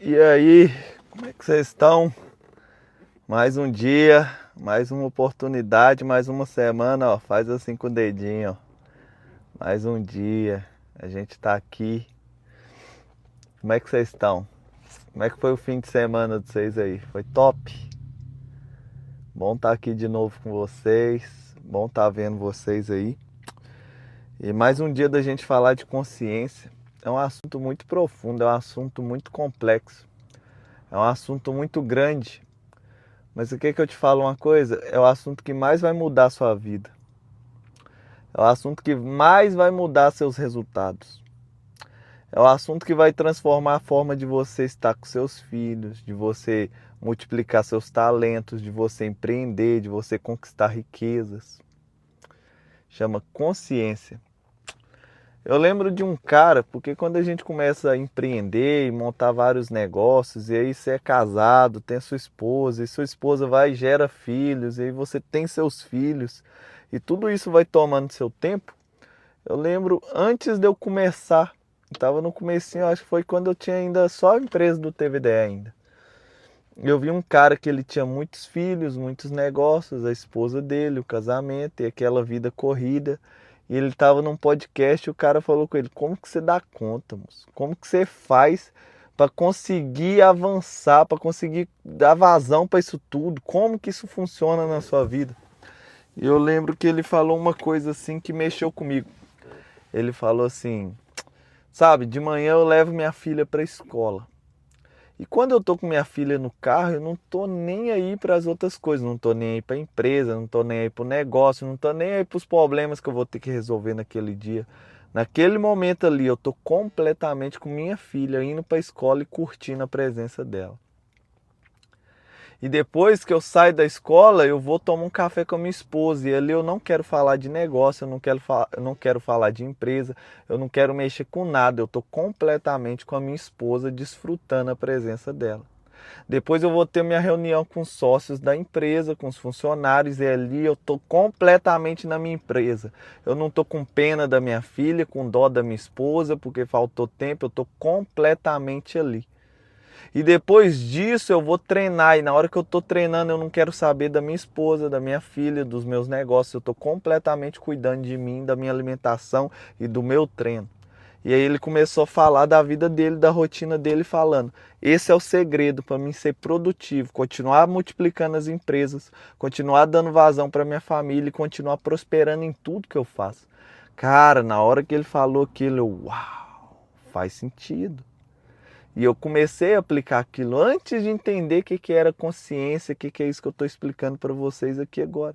E aí, como é que vocês estão? Mais um dia, mais uma oportunidade, mais uma semana, ó. Faz assim com o dedinho, ó. Mais um dia, a gente tá aqui. Como é que vocês estão? Como é que foi o fim de semana de vocês aí? Foi top? Bom estar aqui de novo com vocês. Bom estar vendo vocês aí. E mais um dia da gente falar de consciência. É um assunto muito profundo, é um assunto muito complexo. É um assunto muito grande. Mas o que eu te falo uma coisa? É o assunto que mais vai mudar a sua vida. É o assunto que mais vai mudar seus resultados. É o assunto que vai transformar a forma de você estar com seus filhos, de você multiplicar seus talentos, de você empreender, de você conquistar riquezas. Chama consciência. Eu lembro de um cara, porque quando a gente começa a empreender e montar vários negócios, e aí você é casado, tem sua esposa, e sua esposa vai e gera filhos, e aí você tem seus filhos, e tudo isso vai tomando seu tempo. Eu lembro antes de eu começar, estava no comecinho, acho que foi quando eu tinha ainda só a empresa do TVDE ainda. Eu vi um cara que ele tinha muitos filhos, muitos negócios, a esposa dele, o casamento e aquela vida corrida. E ele estava num podcast e o cara falou com ele: como que você dá conta, moço? Como que você faz para conseguir avançar, para conseguir dar vazão para isso tudo? Como que isso funciona na sua vida? E eu lembro que ele falou uma coisa assim que mexeu comigo. Ele falou assim: sabe, de manhã eu levo minha filha para a escola. E quando eu tô com minha filha no carro, eu não tô nem aí para as outras coisas, não tô nem aí para a empresa, não tô nem aí para o negócio, não tô nem aí para os problemas que eu vou ter que resolver naquele dia. Naquele momento ali, eu tô completamente com minha filha indo para a escola e curtindo a presença dela. E depois que eu saio da escola, eu vou tomar um café com a minha esposa. E ali eu não quero falar de negócio, eu não quero falar de empresa, eu não quero mexer com nada. Eu estou completamente com a minha esposa, desfrutando a presença dela. Depois eu vou ter minha reunião com os sócios da empresa, com os funcionários, e ali eu estou completamente na minha empresa. Eu não estou com pena da minha filha, com dó da minha esposa, porque faltou tempo, eu estou completamente ali. E depois disso eu vou treinar. E na hora que eu estou treinando, eu não quero saber da minha esposa, da minha filha, dos meus negócios. Eu estou completamente cuidando de mim, da minha alimentação e do meu treino. E aí ele começou a falar da vida dele, da rotina dele, falando: esse é o segredo para mim ser produtivo, continuar multiplicando as empresas, continuar dando vazão para minha família e continuar prosperando em tudo que eu faço. Cara, na hora que ele falou aquilo, uau, faz sentido. E eu comecei a aplicar aquilo antes de entender o que era consciência, o que é isso que eu estou explicando para vocês aqui agora.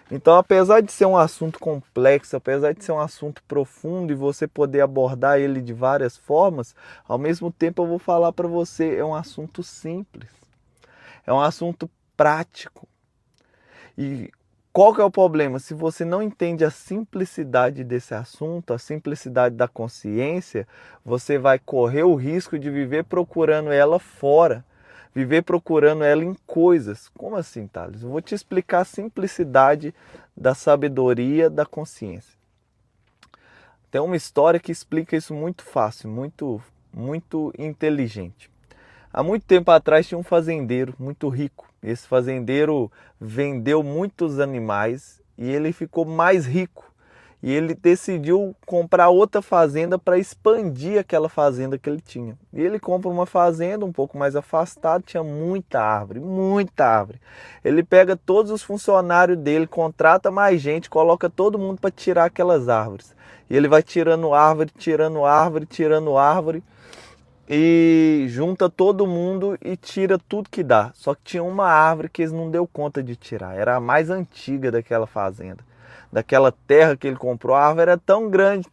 Então, apesar de ser um assunto complexo, apesar de ser um assunto profundo e você poder abordar ele de várias formas, ao mesmo tempo eu vou falar para você, é um assunto simples, é um assunto prático. E qual que é o problema? Se você não entende a simplicidade desse assunto, a simplicidade da consciência, você vai correr o risco de viver procurando ela fora, viver procurando ela em coisas. Como assim, Thales? Eu vou te explicar a simplicidade da sabedoria da consciência. Tem uma história que explica isso muito fácil, muito inteligente. Há muito tempo atrás tinha um fazendeiro muito rico. Esse fazendeiro vendeu muitos animais e ele ficou mais rico. E ele decidiu comprar outra fazenda para expandir aquela fazenda que ele tinha. E ele compra uma fazenda um pouco mais afastada, tinha muita árvore, muita árvore. Ele pega todos os funcionários dele, contrata mais gente, coloca todo mundo para tirar aquelas árvores. E ele vai tirando árvore, tirando árvore, tirando árvore e junta todo mundo e tira tudo que dá. Só que tinha uma árvore que eles não deu conta de tirar. Era a mais antiga daquela fazenda, daquela terra que ele comprou. A árvore era tão grande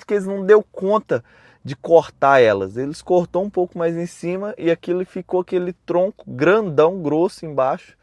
que eles não deu conta de cortar elas. Eles cortou um pouco mais em cima e aquilo ficou aquele tronco grandão, grosso embaixo.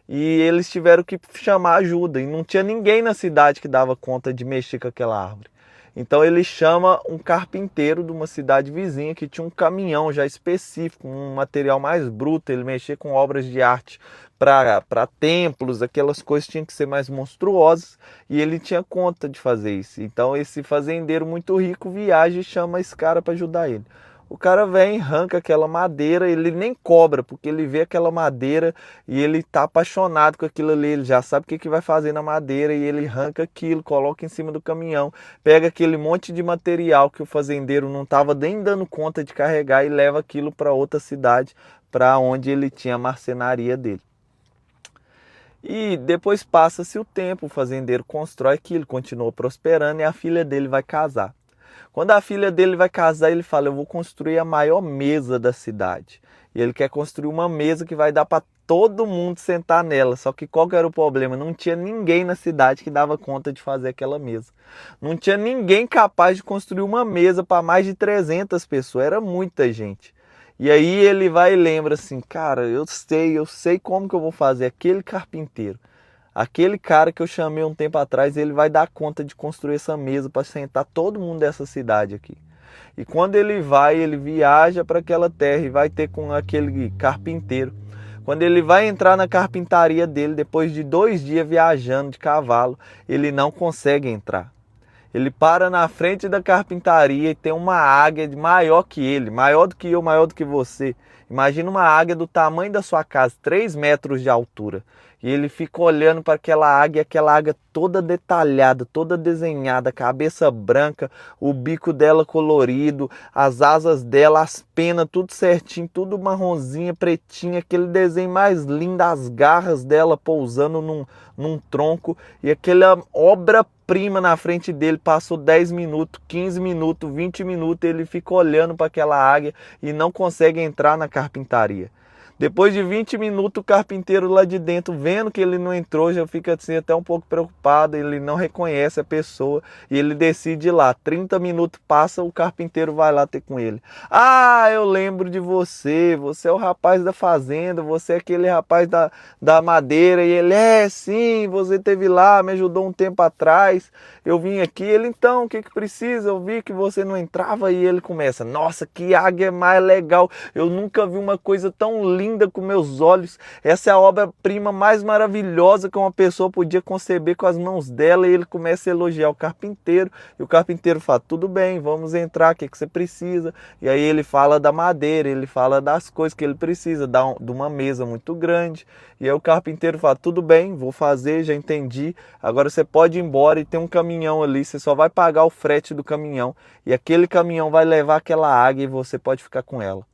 E eles tiveram que chamar ajuda. E não tinha ninguém na cidade que dava conta de mexer com aquela árvore. Então ele chama um carpinteiro de uma cidade vizinha que tinha um caminhão já específico, um material mais bruto. Ele mexia com obras de arte para templos, aquelas coisas tinham que ser mais monstruosas. E ele tinha conta de fazer isso. Então esse fazendeiro muito rico viaja e chama esse cara para ajudar ele. O cara vem, arranca aquela madeira, ele nem cobra, porque ele vê aquela madeira e ele tá apaixonado com aquilo ali, ele já sabe o que que vai fazer na madeira e ele arranca aquilo, coloca em cima do caminhão, pega aquele monte de material que o fazendeiro não estava nem dando conta de carregar e leva aquilo para outra cidade, para onde ele tinha a marcenaria dele. E depois passa-se o tempo, o fazendeiro constrói aquilo, continua prosperando e a filha dele vai casar. Quando a filha dele vai casar, ele fala, eu vou construir a maior mesa da cidade. E ele quer construir uma mesa que vai dar para todo mundo sentar nela. Só que qual que era o problema? Não tinha ninguém na cidade que dava conta de fazer aquela mesa. Não tinha ninguém capaz de construir uma mesa para mais de 300 pessoas. Era muita gente. E aí ele vai e lembra assim, cara, eu sei como que eu vou fazer. Aquele carpinteiro, aquele cara que eu chamei um tempo atrás, ele vai dar conta de construir essa mesa para sentar todo mundo dessa cidade aqui. E quando ele viaja para aquela terra e vai ter com aquele carpinteiro. Quando ele vai entrar na carpintaria dele, depois de 2 dias viajando de cavalo, ele não consegue entrar. Ele para na frente da carpintaria e tem uma águia maior que ele, maior do que eu, maior do que você. Imagina uma águia do tamanho da sua casa, 3 metros de altura. E ele fica olhando para aquela águia toda detalhada, toda desenhada, cabeça branca, o bico dela colorido, as asas dela, as penas, tudo certinho, tudo marronzinha, pretinha, aquele desenho mais lindo, as garras dela pousando num tronco e aquela obra-prima na frente dele. Passou 10 minutos, 15 minutos, 20 minutos, ele fica olhando para aquela águia e não consegue entrar na carpintaria. Depois de 20 minutos, o carpinteiro lá de dentro, vendo que ele não entrou, já fica assim até um pouco preocupado, ele não reconhece a pessoa e ele decide ir lá. 30 minutos passa, o carpinteiro vai lá ter com ele. Ah, eu lembro de você, você é o rapaz da fazenda, você é aquele rapaz da madeira. E ele, sim, você esteve lá, me ajudou um tempo atrás, eu vim aqui. Ele, então, o que que precisa? Eu vi que você não entrava. E ele começa, nossa, que águia mais legal, eu nunca vi uma coisa tão linda com meus olhos, essa é a obra-prima mais maravilhosa que uma pessoa podia conceber com as mãos dela. E ele começa a elogiar o carpinteiro, e o carpinteiro fala, tudo bem, vamos entrar, o que você precisa? E aí ele fala da madeira, ele fala das coisas que ele precisa, de uma mesa muito grande. E aí o carpinteiro fala, tudo bem, vou fazer, já entendi, agora você pode ir embora e tem um caminhão ali, você só vai pagar o frete do caminhão, e aquele caminhão vai levar aquela águia e você pode ficar com ela.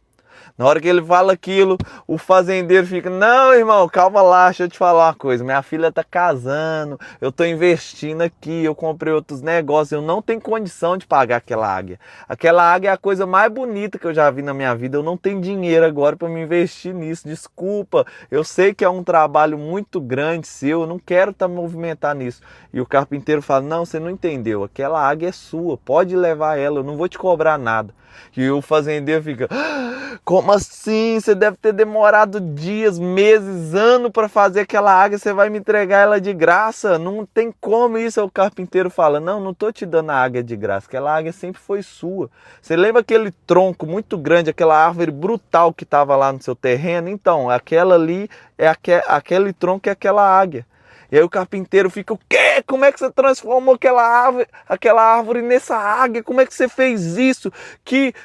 Na hora que ele fala aquilo, o fazendeiro fica, não, irmão, calma lá, deixa eu te falar uma coisa, minha filha tá casando, eu tô investindo aqui, eu comprei outros negócios, eu não tenho condição de pagar aquela águia. Aquela águia é a coisa mais bonita que eu já vi na minha vida, eu não tenho dinheiro agora para me investir nisso, desculpa, eu sei que é um trabalho muito grande seu, eu não quero me movimentar nisso. E o carpinteiro fala, não, você não entendeu, aquela águia é sua, pode levar ela, eu não vou te cobrar nada. E o fazendeiro fica, como assim? Você deve ter demorado dias, meses, anos para fazer aquela águia, você vai me entregar ela de graça? Não tem como isso. Aí o carpinteiro fala, não tô te dando a águia de graça, aquela águia sempre foi sua. Você lembra aquele tronco muito grande, aquela árvore brutal que estava lá no seu terreno? Então, aquela ali, aquele tronco é aquela águia. E aí o carpinteiro fica, o quê? Como é que você transformou aquela árvore nessa águia? Como é que você fez isso?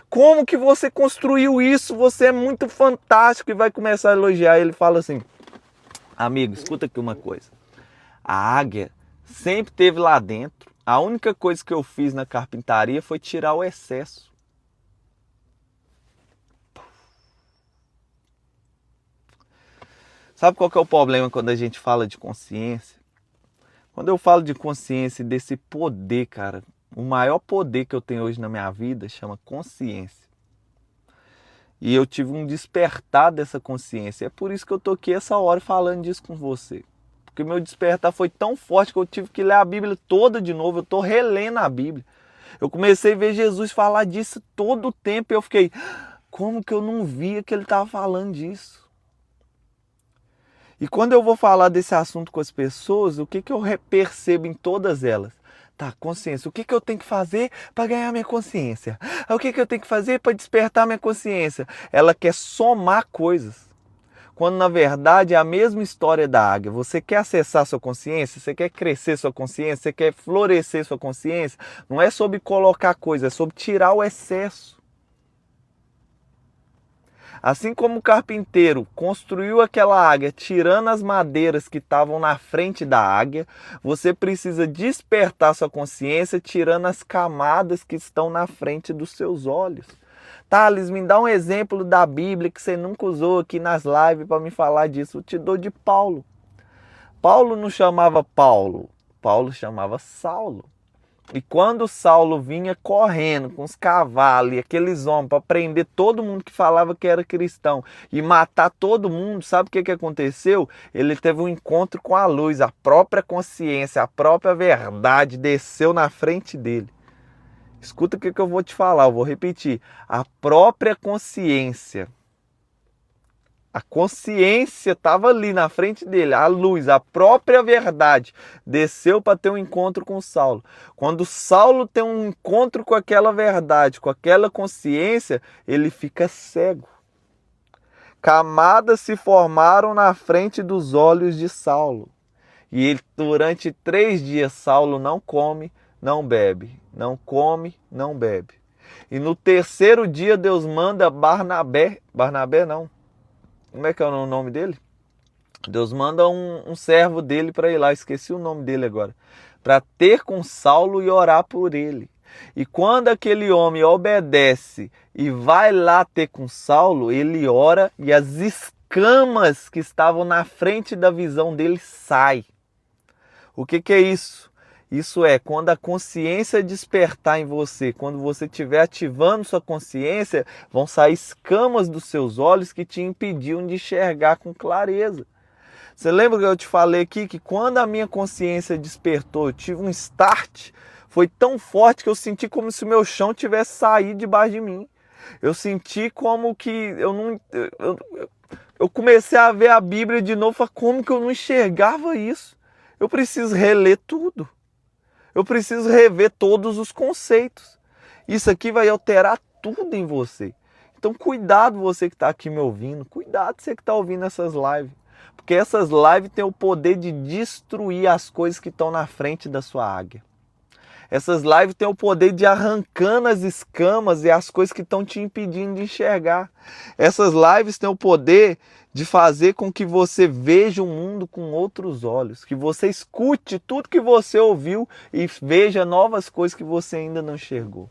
Como que você construiu isso? Você é muito fantástico. E vai começar a elogiar. Ele fala assim, amigo, escuta aqui uma coisa. A águia sempre esteve lá dentro. A única coisa que eu fiz na carpintaria foi tirar o excesso. Sabe qual que é o problema quando a gente fala de consciência? Quando eu falo de consciência e desse poder, cara, o maior poder que eu tenho hoje na minha vida chama consciência. E eu tive um despertar dessa consciência. É por isso que eu tô aqui essa hora falando disso com você. Porque meu despertar foi tão forte que eu tive que ler a Bíblia toda de novo. Eu tô relendo a Bíblia. Eu comecei a ver Jesus falar disso todo o tempo e eu fiquei, como que eu não via que ele estava falando disso? E quando eu vou falar desse assunto com as pessoas, o que eu percebo em todas elas? Tá, consciência. O que eu tenho que fazer para ganhar minha consciência? O que eu tenho que fazer para despertar minha consciência? Ela quer somar coisas. Quando na verdade é a mesma história da águia. Você quer acessar sua consciência? Você quer crescer sua consciência? Você quer florescer sua consciência? Não é sobre colocar coisas, é sobre tirar o excesso. Assim como o carpinteiro construiu aquela águia tirando as madeiras que estavam na frente da águia, você precisa despertar sua consciência tirando as camadas que estão na frente dos seus olhos. Thales, me dá um exemplo da Bíblia que você nunca usou aqui nas lives para me falar disso. Eu te dou de Paulo. Paulo não chamava Paulo, Paulo chamava Saulo. E quando Saulo vinha correndo com os cavalos e aqueles homens para prender todo mundo que falava que era cristão e matar todo mundo, sabe o que aconteceu? Ele teve um encontro com a luz, a própria consciência, a própria verdade desceu na frente dele. Escuta o que eu vou te falar, eu vou repetir. A própria consciência. A consciência estava ali na frente dele, a luz, a própria verdade, desceu para ter um encontro com Saulo. Quando Saulo tem um encontro com aquela verdade, com aquela consciência, ele fica cego. Camadas se formaram na frente dos olhos de Saulo. E ele, durante 3 dias, Saulo não come, não bebe. Não come, não bebe. E no 3º dia, Deus manda Barnabé não. Como é que é o nome dele? Deus manda um servo dele para ir lá, esqueci o nome dele agora, para ter com Saulo e orar por ele. E quando aquele homem obedece e vai lá ter com Saulo, ele ora e as escamas que estavam na frente da visão dele saem. O que é isso? Isso é quando a consciência despertar em você, quando você estiver ativando sua consciência, vão sair escamas dos seus olhos que te impediam de enxergar com clareza. Você lembra que eu te falei aqui que quando a minha consciência despertou, eu tive um start, foi tão forte que eu senti como se o meu chão tivesse saído debaixo de mim. Eu senti como que eu comecei a ver a Bíblia de novo, como que eu não enxergava isso? Eu preciso reler tudo. Eu preciso rever todos os conceitos. Isso aqui vai alterar tudo em você. Então cuidado você que está aqui me ouvindo. Cuidado você que está ouvindo essas lives. Porque essas lives têm o poder de destruir as coisas que estão na frente da sua águia. Essas lives têm o poder de arrancando as escamas e as coisas que estão te impedindo de enxergar. Essas lives têm o poder de fazer com que você veja o mundo com outros olhos, que você escute tudo que você ouviu e veja novas coisas que você ainda não enxergou.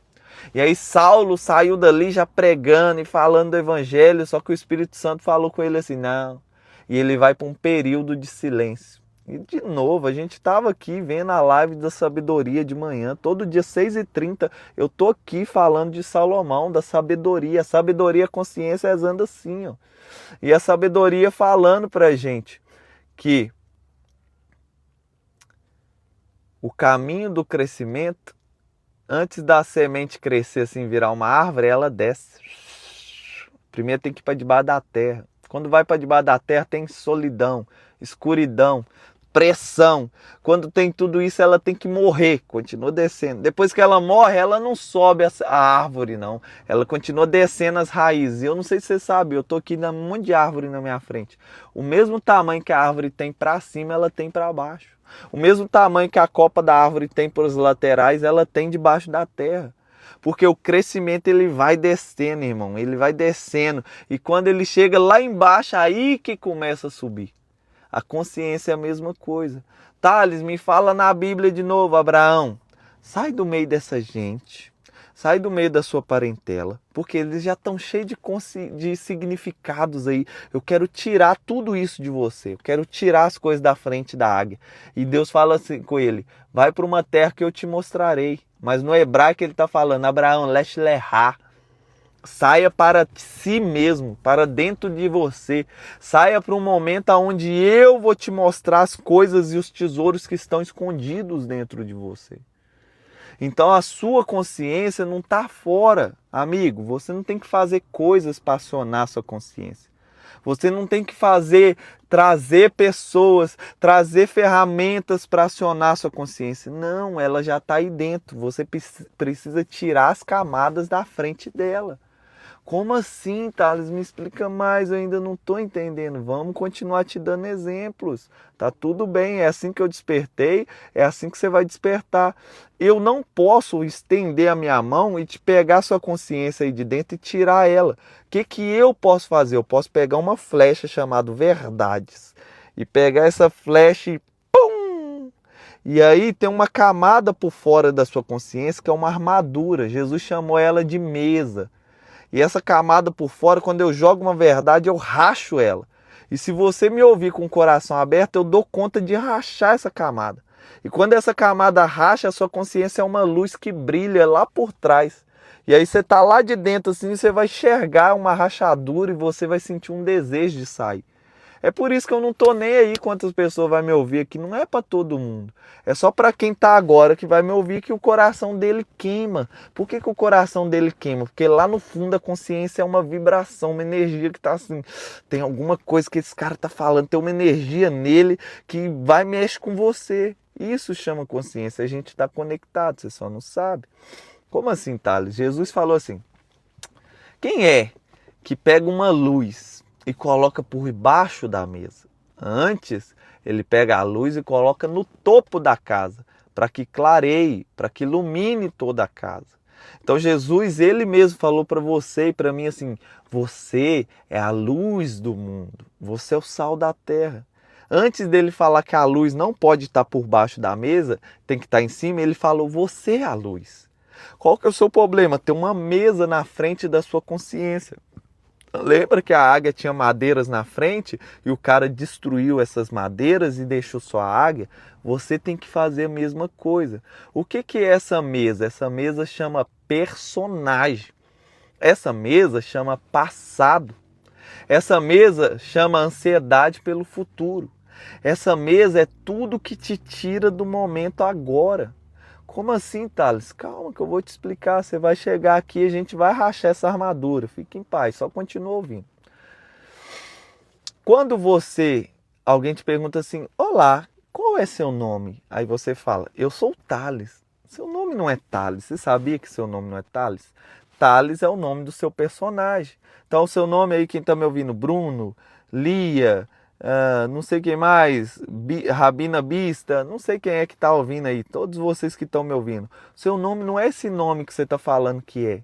E aí Saulo saiu dali já pregando e falando do evangelho, só que o Espírito Santo falou com ele assim, não. E ele vai para um período de silêncio. E de novo, a gente estava aqui vendo a live da sabedoria de manhã, todo dia 6h30, eu tô aqui falando de Salomão, da sabedoria. A sabedoria, a consciência anda assim, ó. E a sabedoria falando pra gente que o caminho do crescimento, antes da semente crescer assim, virar uma árvore, ela desce. Primeiro tem que ir para debaixo da terra. Quando vai para debaixo da terra tem solidão, escuridão, pressão. Quando tem tudo isso, ela tem que morrer, continua descendo. Depois que ela morre, ela não sobe a árvore, não. Ela continua descendo as raízes. Eu não sei se você sabe, eu tô aqui num monte de árvore na minha frente. O mesmo tamanho que a árvore tem para cima, ela tem para baixo. O mesmo tamanho que a copa da árvore tem para os laterais, ela tem debaixo da terra. Porque o crescimento ele vai descendo, irmão. Ele vai descendo. E quando ele chega lá embaixo, aí que começa a subir. A consciência é a mesma coisa. Thales, me fala na Bíblia de novo, Abraão. Sai do meio dessa gente. Sai do meio da sua parentela. Porque eles já estão cheios de significados aí. Eu quero tirar tudo isso de você. Eu quero tirar as coisas da frente da águia. E Deus fala assim com ele. Vai para uma terra que eu te mostrarei. Mas no hebraico ele está falando. Abraão, lech lechá. Saia para si mesmo, para dentro de você. Saia para um momento onde eu vou te mostrar as coisas e os tesouros que estão escondidos dentro de você. Então a sua consciência não está fora. Amigo, você não tem que fazer coisas para acionar a sua consciência. Você não tem que trazer pessoas, trazer ferramentas para acionar a sua consciência. Não, ela já está aí dentro. Você precisa tirar as camadas da frente dela. Como assim, Thales? Me explica mais, eu ainda não estou entendendo. Vamos continuar te dando exemplos. Tá tudo bem, é assim que eu despertei, é assim que você vai despertar. Eu não posso estender a minha mão e te pegar sua consciência aí de dentro e tirar ela. O que eu posso fazer? Eu posso pegar uma flecha chamada verdades e pegar essa flecha e pum! E aí tem uma camada por fora da sua consciência que é uma armadura. Jesus chamou ela de mesa. E essa camada por fora, quando eu jogo uma verdade, eu racho ela. E se você me ouvir com o coração aberto, eu dou conta de rachar essa camada. E quando essa camada racha, a sua consciência é uma luz que brilha lá por trás. E aí você está lá de dentro, assim, você vai enxergar uma rachadura e você vai sentir um desejo de sair. É por isso que eu não tô nem aí quantas pessoas vai me ouvir aqui. Não é para todo mundo. É só para quem tá agora que vai me ouvir que o coração dele queima. Por que o coração dele queima? Porque lá no fundo a consciência é uma vibração, uma energia que tá assim. Tem alguma coisa que esse cara tá falando. Tem uma energia nele que vai mexer com você. Isso chama consciência. A gente tá conectado, você só não sabe. Como assim, Thales? Jesus falou assim. Quem é que pega uma luz e coloca por baixo da mesa? Antes, ele pega a luz e coloca no topo da casa, para que clareie, para que ilumine toda a casa. Então Jesus, ele mesmo falou para você e para mim assim, você é a luz do mundo, você é o sal da terra. Antes dele falar que a luz não pode estar por baixo da mesa, tem que estar em cima, ele falou, você é a luz. Qual que é o seu problema? Tem uma mesa na frente da sua consciência. Lembra que a águia tinha madeiras na frente e o cara destruiu essas madeiras e deixou só a águia? Você tem que fazer a mesma coisa. O que é essa mesa? Essa mesa chama personagem. Essa mesa chama passado. Essa mesa chama ansiedade pelo futuro. Essa mesa é tudo que te tira do momento agora. Como assim, Thales? Calma que eu vou te explicar. Você vai chegar aqui e a gente vai rachar essa armadura. Fique em paz, só continua ouvindo. Quando alguém te pergunta assim, olá, qual é seu nome? Aí você fala, eu sou Thales. Seu nome não é Thales. Você sabia que seu nome não é Thales? Thales é o nome do seu personagem. Então o seu nome aí, quem está me ouvindo, Bruno, Lia... não sei quem mais, Rabina Bista, não sei quem é que está ouvindo aí, todos vocês que estão me ouvindo. Seu nome não é esse nome que você está falando que é.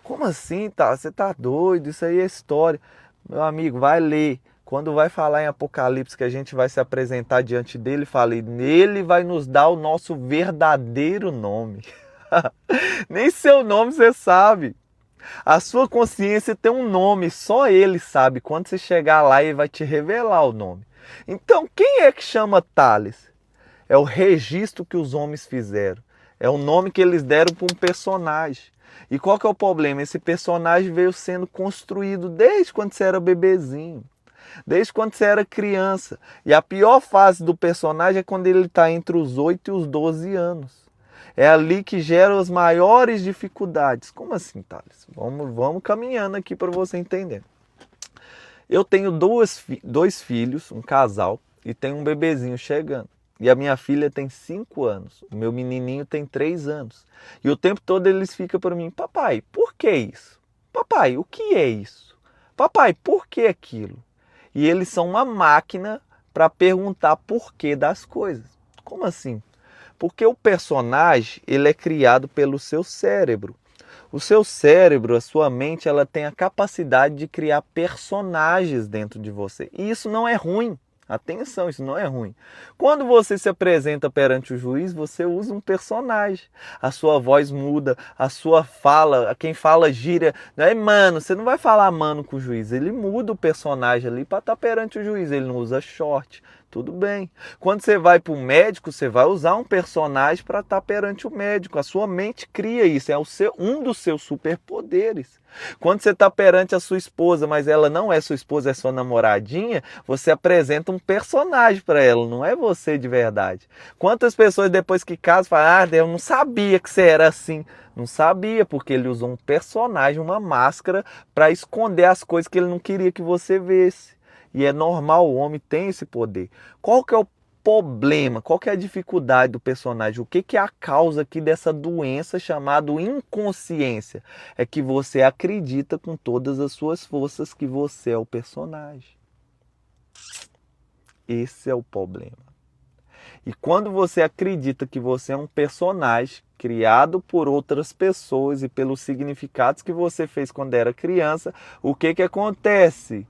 Como assim, tá? Você tá doido? Isso aí é história. Meu amigo, vai ler. Quando vai falar em Apocalipse que a gente vai se apresentar diante dele, fale, nele vai nos dar o nosso verdadeiro nome. Nem seu nome você sabe. A sua consciência tem um nome, só ele sabe. Quando você chegar lá, ele vai te revelar o nome. Então, quem é que chama Thales? É o registro que os homens fizeram. É o nome que eles deram para um personagem. E qual que é o problema? Esse personagem veio sendo construído desde quando você era bebezinho. Desde quando você era criança. E a pior fase do personagem é quando ele está entre os 8 e os 12 anos. É ali que gera as maiores dificuldades. Como assim, Thales? Vamos caminhando aqui para você entender. Eu tenho dois filhos, um casal, e tenho um bebezinho chegando. E a minha filha tem 5 anos. O meu menininho tem 3 anos. E o tempo todo eles ficam para mim, papai, por que isso? Papai, o que é isso? Papai, por que aquilo? E eles são uma máquina para perguntar porquê das coisas. Como assim? Porque o personagem, ele é criado pelo seu cérebro. O seu cérebro, a sua mente, ela tem a capacidade de criar personagens dentro de você. E isso não é ruim. Atenção, isso não é ruim. Quando você se apresenta perante o juiz, você usa um personagem. A sua voz muda, a sua fala, quem fala gíria, não é mano, você não vai falar mano com o juiz. Ele muda o personagem ali para estar perante o juiz, ele não usa short. Tudo bem. Quando você vai para o médico, você vai usar um personagem para estar perante o médico. A sua mente cria isso, é um dos seus superpoderes. Quando você está perante a sua esposa, mas ela não é sua esposa, é sua namoradinha, você apresenta um personagem para ela, não é você de verdade. Quantas pessoas depois que casam falam, eu não sabia que você era assim. Não sabia, porque ele usou um personagem, uma máscara, para esconder as coisas que ele não queria que você visse. E é normal, o homem tem esse poder. Qual que é o problema? Qual que é a dificuldade do personagem? O que que é a causa aqui dessa doença chamada inconsciência? É que você acredita com todas as suas forças que você é o personagem. Esse é o problema. E quando você acredita que você é um personagem criado por outras pessoas e pelos significados que você fez quando era criança, o que que acontece?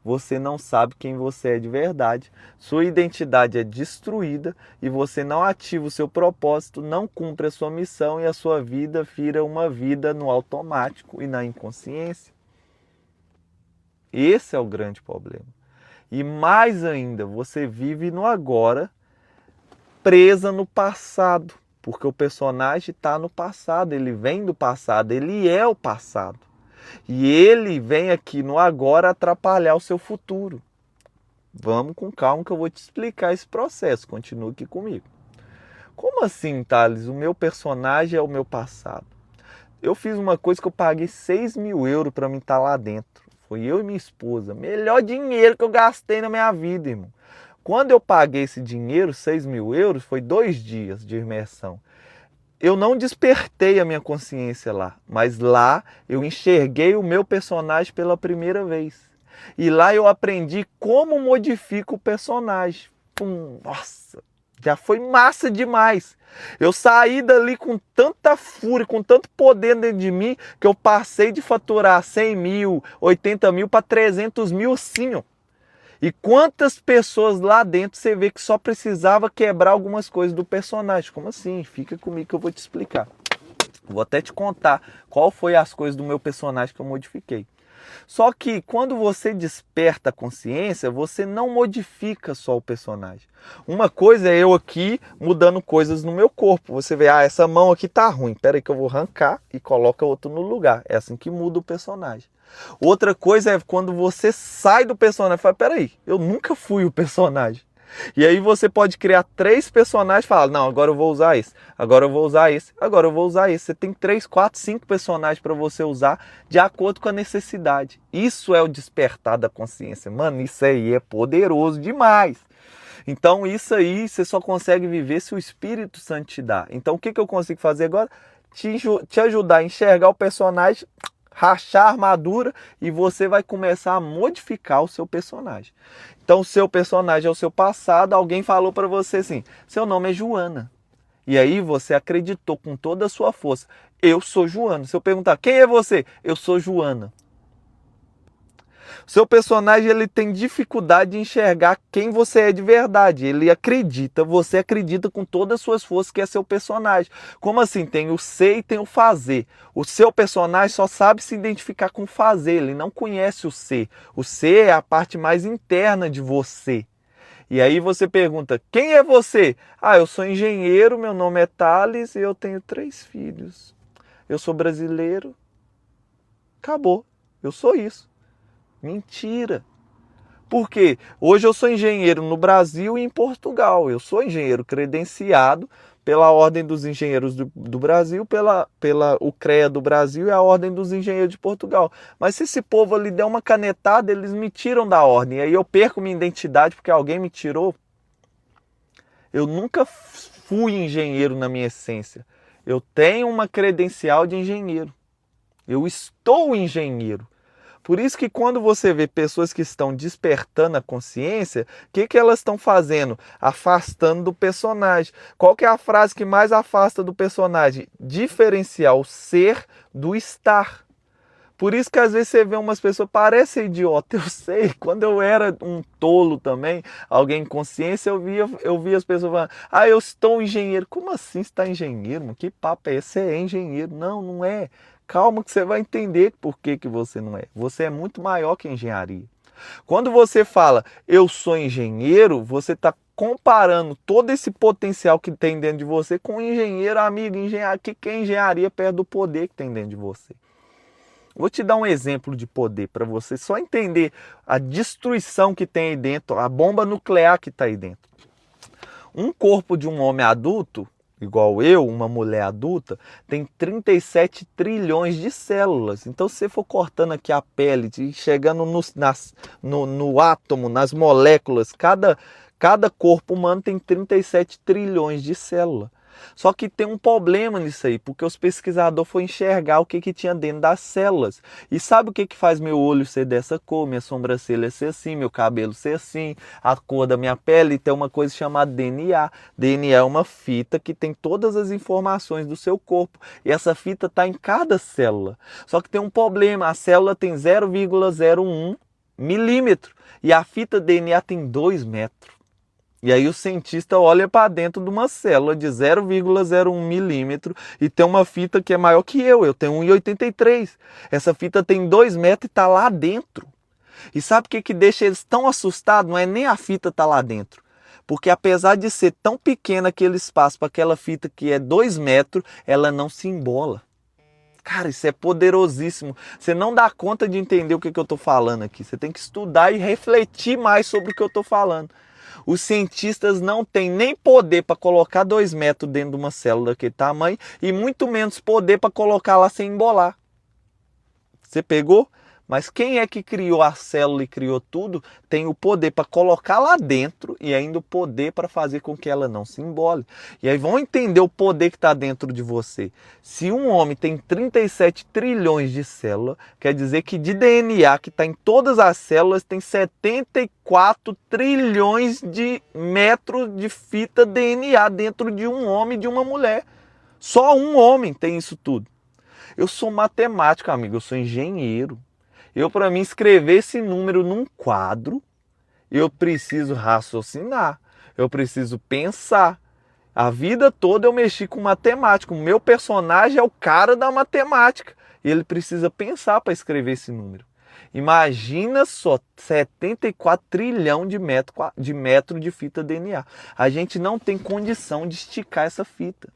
Você não sabe quem você é de verdade, sua identidade é destruída e você não ativa o seu propósito, não cumpre a sua missão e a sua vida vira uma vida no automático e na inconsciência. Esse é o grande problema. E mais ainda, você vive no agora, presa no passado, porque o personagem está no passado, ele vem do passado, ele é o passado. E ele vem aqui no agora atrapalhar o seu futuro. Vamos com calma que eu vou te explicar esse processo. Continue aqui comigo. Como assim, Thales? O meu personagem é o meu passado. Eu fiz uma coisa que eu paguei 6 mil euros para mim estar lá dentro. Foi eu e minha esposa. Melhor dinheiro que eu gastei na minha vida, irmão. Quando eu paguei esse dinheiro, 6 mil euros, foi 2 dias de imersão. Eu não despertei a minha consciência lá, mas lá eu enxerguei o meu personagem pela primeira vez. E lá eu aprendi como modifica o personagem. Nossa, já foi massa demais. Eu saí dali com tanta fúria, com tanto poder dentro de mim, que eu passei de faturar 100 mil, 80 mil para 300 mil assim, ó. E quantas pessoas lá dentro você vê que só precisava quebrar algumas coisas do personagem. Como assim? Fica comigo que eu vou te explicar. Vou até te contar qual foi as coisas do meu personagem que eu modifiquei. Só que quando você desperta a consciência, você não modifica só o personagem. Uma coisa é eu aqui mudando coisas no meu corpo. Você vê, essa mão aqui tá ruim. Pera aí que eu vou arrancar e coloca outro no lugar. É assim que muda o personagem. Outra coisa é quando você sai do personagem e fala, peraí, eu nunca fui o personagem. E aí você pode criar 3 personagens e falar, não, agora eu vou usar esse, agora eu vou usar esse, agora eu vou usar esse. Você tem 3, 4, 5 personagens para você usar de acordo com a necessidade. Isso é o despertar da consciência. Mano, isso aí é poderoso demais. Então isso aí você só consegue viver se o Espírito Santo te dá. Então o que eu consigo fazer agora? Te ajudar a enxergar o personagem, rachar a armadura e você vai começar a modificar o seu personagem. Então, o seu personagem é o seu passado, alguém falou para você assim, seu nome é Joana. E aí você acreditou com toda a sua força, eu sou Joana. Se eu perguntar, quem é você? Eu sou Joana. Seu personagem ele tem dificuldade de enxergar quem você é de verdade. Ele acredita, você acredita com todas as suas forças que é seu personagem. Como assim? Tem o ser e tem o fazer. O seu personagem só sabe se identificar com o fazer, ele não conhece o ser. O ser é a parte mais interna de você. E aí você pergunta, quem é você? Eu sou engenheiro, meu nome é Thales e eu tenho 3 filhos. Eu sou brasileiro. Acabou, eu sou isso. Mentira. Por quê? Hoje eu sou engenheiro no Brasil e em Portugal. Eu sou engenheiro credenciado pela Ordem dos Engenheiros do Brasil, pela o CREA do Brasil e a Ordem dos Engenheiros de Portugal. Mas se esse povo ali der uma canetada, eles me tiram da ordem. Aí eu perco minha identidade porque alguém me tirou. Eu nunca fui engenheiro na minha essência. Eu tenho uma credencial de engenheiro. Eu estou engenheiro. Por isso que quando você vê pessoas que estão despertando a consciência, o que elas estão fazendo? Afastando do personagem. Qual que é a frase que mais afasta do personagem? Diferenciar o ser do estar. Por isso que às vezes você vê umas pessoas, parece idiota, eu sei. Quando eu era um tolo também, alguém em consciência, eu via as pessoas falando, eu estou engenheiro. Como assim você está engenheiro? Mano? Que papo é esse? Você é engenheiro. Não, não é. Calma que você vai entender por que você não é. Você é muito maior que a engenharia. Quando você fala, eu sou engenheiro, você está comparando todo esse potencial que tem dentro de você com engenheiro, amigo, engenharia. O que é engenharia perto do poder que tem dentro de você? Vou te dar um exemplo de poder para você só entender a destruição que tem aí dentro, a bomba nuclear que está aí dentro. Um corpo de um homem adulto, igual eu, uma mulher adulta, tem 37 trilhões de células. Então, se você for cortando aqui a pele, chegando no átomo, nas moléculas, Cada corpo humano tem 37 trilhões de células. Só que tem um problema nisso aí, porque os pesquisadores foram enxergar o que tinha dentro das células. E sabe o que faz meu olho ser dessa cor, minha sobrancelha ser assim, meu cabelo ser assim, a cor da minha pele? E tem uma coisa chamada DNA. DNA é uma fita que tem todas as informações do seu corpo. E essa fita está em cada célula. Só que tem um problema, a célula tem 0,01 milímetro e a fita DNA tem 2 metros. E aí o cientista olha para dentro de uma célula de 0,01 milímetro e tem uma fita que é maior que eu tenho 1,83. Essa fita tem 2 metros e está lá dentro. E sabe o que deixa eles tão assustados? Não é nem a fita estar lá dentro. Porque apesar de ser tão pequena aquele espaço para aquela fita que é 2 metros, ela não se embola. Cara, isso é poderosíssimo. Você não dá conta de entender o que eu estou falando aqui. Você tem que estudar e refletir mais sobre o que eu estou falando. Os cientistas não têm nem poder para colocar 2 metros dentro de uma célula daquele tamanho e muito menos poder para colocar lá sem embolar. Você pegou? Mas quem é que criou a célula e criou tudo, tem o poder para colocar lá dentro e ainda o poder para fazer com que ela não se embole. E aí vão entender o poder que está dentro de você. Se um homem tem 37 trilhões de células, quer dizer que de DNA que está em todas as células tem 74 trilhões de metros de fita DNA dentro de um homem e de uma mulher. Só um homem tem isso tudo. Eu sou matemático, amigo, eu sou engenheiro. Para mim escrever esse número num quadro, eu preciso raciocinar, eu preciso pensar. A vida toda eu mexi com matemática. O meu personagem é o cara da matemática. E ele precisa pensar para escrever esse número. Imagina só, 74 trilhão de metro de fita DNA. A gente não tem condição de esticar essa fita.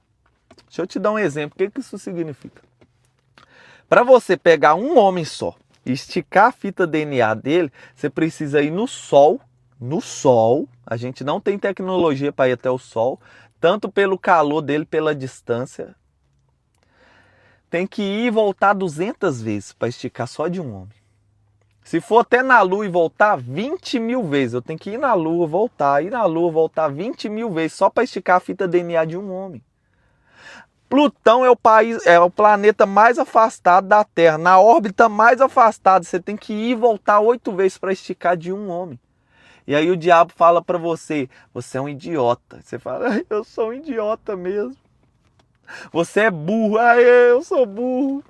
Deixa eu te dar um exemplo. O que isso significa? Para você pegar um homem só, esticar a fita DNA dele, você precisa ir no sol, a gente não tem tecnologia para ir até o sol, tanto pelo calor dele, pela distância, tem que ir e voltar 200 vezes para esticar só de um homem. Se for até na Lua e voltar 20 mil vezes, eu tenho que ir na Lua, voltar 20 mil vezes só para esticar a fita DNA de um homem. Plutão é o planeta mais afastado da Terra, na órbita mais afastada. Você tem que ir e voltar 8 vezes para esticar de um homem. E aí o diabo fala para você, você é um idiota. Você fala, eu sou um idiota mesmo. Você é burro, eu sou burro.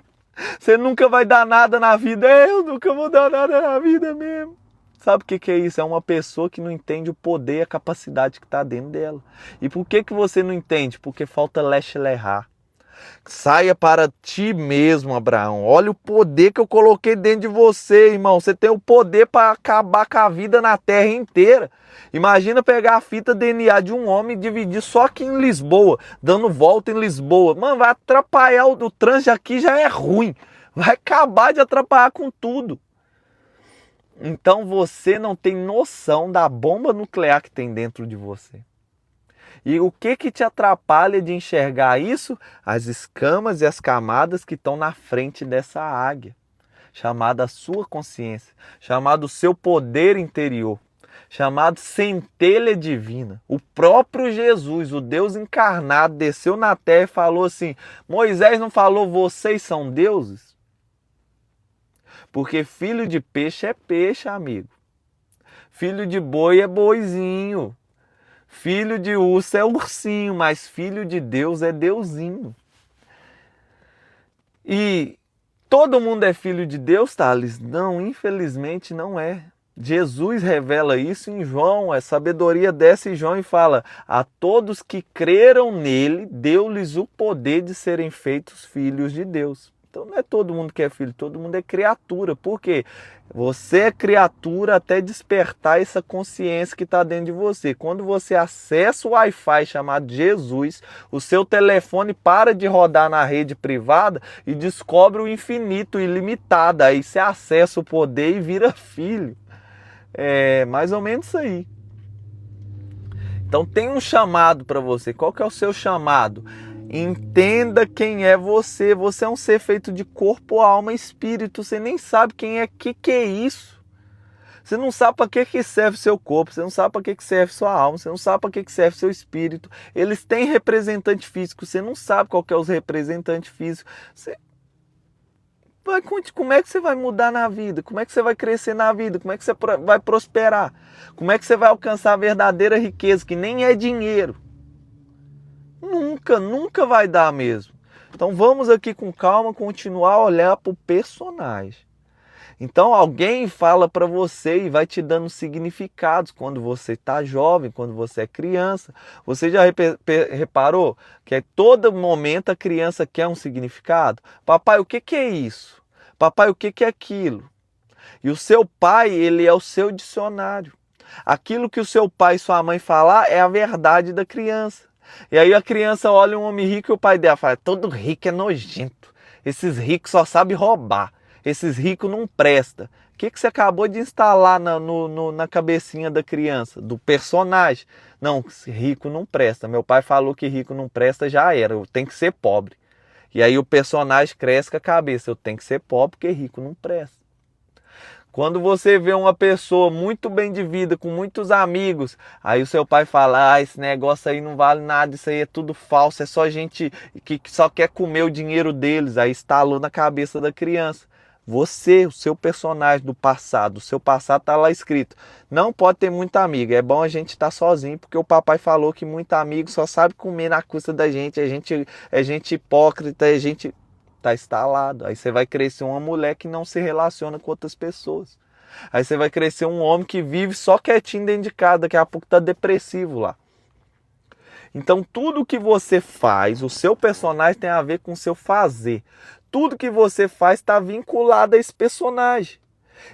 Você nunca vai dar nada na vida, eu nunca vou dar nada na vida mesmo. Sabe o que é isso? É uma pessoa que não entende o poder e a capacidade que está dentro dela. E por que você não entende? Porque falta leste-lerrar. Saia para ti mesmo, Abraão. Olha o poder que eu coloquei dentro de você, irmão. Você tem o poder para acabar com a vida na terra inteira. Imagina pegar a fita DNA de um homem e dividir só aqui em Lisboa, dando volta em Lisboa. Mano, vai atrapalhar o trânsito aqui, já é ruim. Vai acabar de atrapalhar com tudo. Então você não tem noção da bomba nuclear que tem dentro de você. E o que te atrapalha de enxergar isso? As escamas e as camadas que estão na frente dessa águia, chamada sua consciência, chamado seu poder interior, chamado centelha divina. O próprio Jesus, o Deus encarnado, desceu na terra e falou assim, Moisés não falou, vocês são deuses? Porque filho de peixe é peixe, amigo. Filho de boi é boizinho. Filho de urso é ursinho, mas filho de Deus é Deusinho. E todo mundo é filho de Deus, Thales? Não, infelizmente não é. Jesus revela isso em João, a sabedoria desce em João e fala, a todos que creram nele, deu-lhes o poder de serem feitos filhos de Deus. Então não é todo mundo que é filho, todo mundo é criatura. Por quê? Você é criatura até despertar essa consciência que está dentro de você. Quando você acessa o Wi-Fi chamado Jesus, o seu telefone para de rodar na rede privada e descobre o infinito, ilimitado. Aí você acessa o poder e vira filho. É mais ou menos isso aí. Então tem um chamado para você. Qual que é o seu chamado? Entenda quem é você. Você é um ser feito de corpo, alma e espírito. Você nem sabe quem é, que é isso. Você não sabe para que serve seu corpo, você não sabe para que serve sua alma, você não sabe para que serve seu espírito. Eles têm representante físico, você não sabe qual que é os representantes físicos. Como é que você vai mudar na vida? Como é que você vai crescer na vida? Como é que você vai prosperar? Como é que você vai alcançar a verdadeira riqueza, que nem é dinheiro? Nunca, nunca vai dar mesmo. Então vamos aqui com calma continuar a olhar para o personagem. Então alguém fala para você e vai te dando significados quando você está jovem, quando você é criança. Você já reparou que a todo momento a criança quer um significado? Papai, o que é isso? Papai, o que é aquilo? E o seu pai, ele é o seu dicionário. Aquilo que o seu pai e sua mãe falar é a verdade da criança. E aí a criança olha um homem rico e o pai dela fala, todo rico é nojento. Esses ricos só sabem roubar. Esses ricos não prestam. O que você acabou de instalar na cabecinha da criança, do personagem? Não, rico não presta. Meu pai falou que rico não presta, já era. Eu tenho que ser pobre. E aí o personagem cresce com a cabeça. Eu tenho que ser pobre porque rico não presta. Quando você vê uma pessoa muito bem de vida, com muitos amigos, aí o seu pai fala, esse negócio aí não vale nada, isso aí é tudo falso, é só gente que só quer comer o dinheiro deles. Aí instalou na cabeça da criança. Você, o seu personagem do passado, o seu passado está lá escrito. Não pode ter muito amigo, é bom a gente estar sozinho, porque o papai falou que muito amigo só sabe comer na custa da gente, é gente hipócrita, é gente... Está instalado. Aí você vai crescer uma mulher que não se relaciona com outras pessoas. Aí você vai crescer um homem que vive só quietinho dentro de casa, daqui a pouco está depressivo lá. Então tudo que você faz, o seu personagem tem a ver com o seu fazer. Tudo que você faz está vinculado a esse personagem.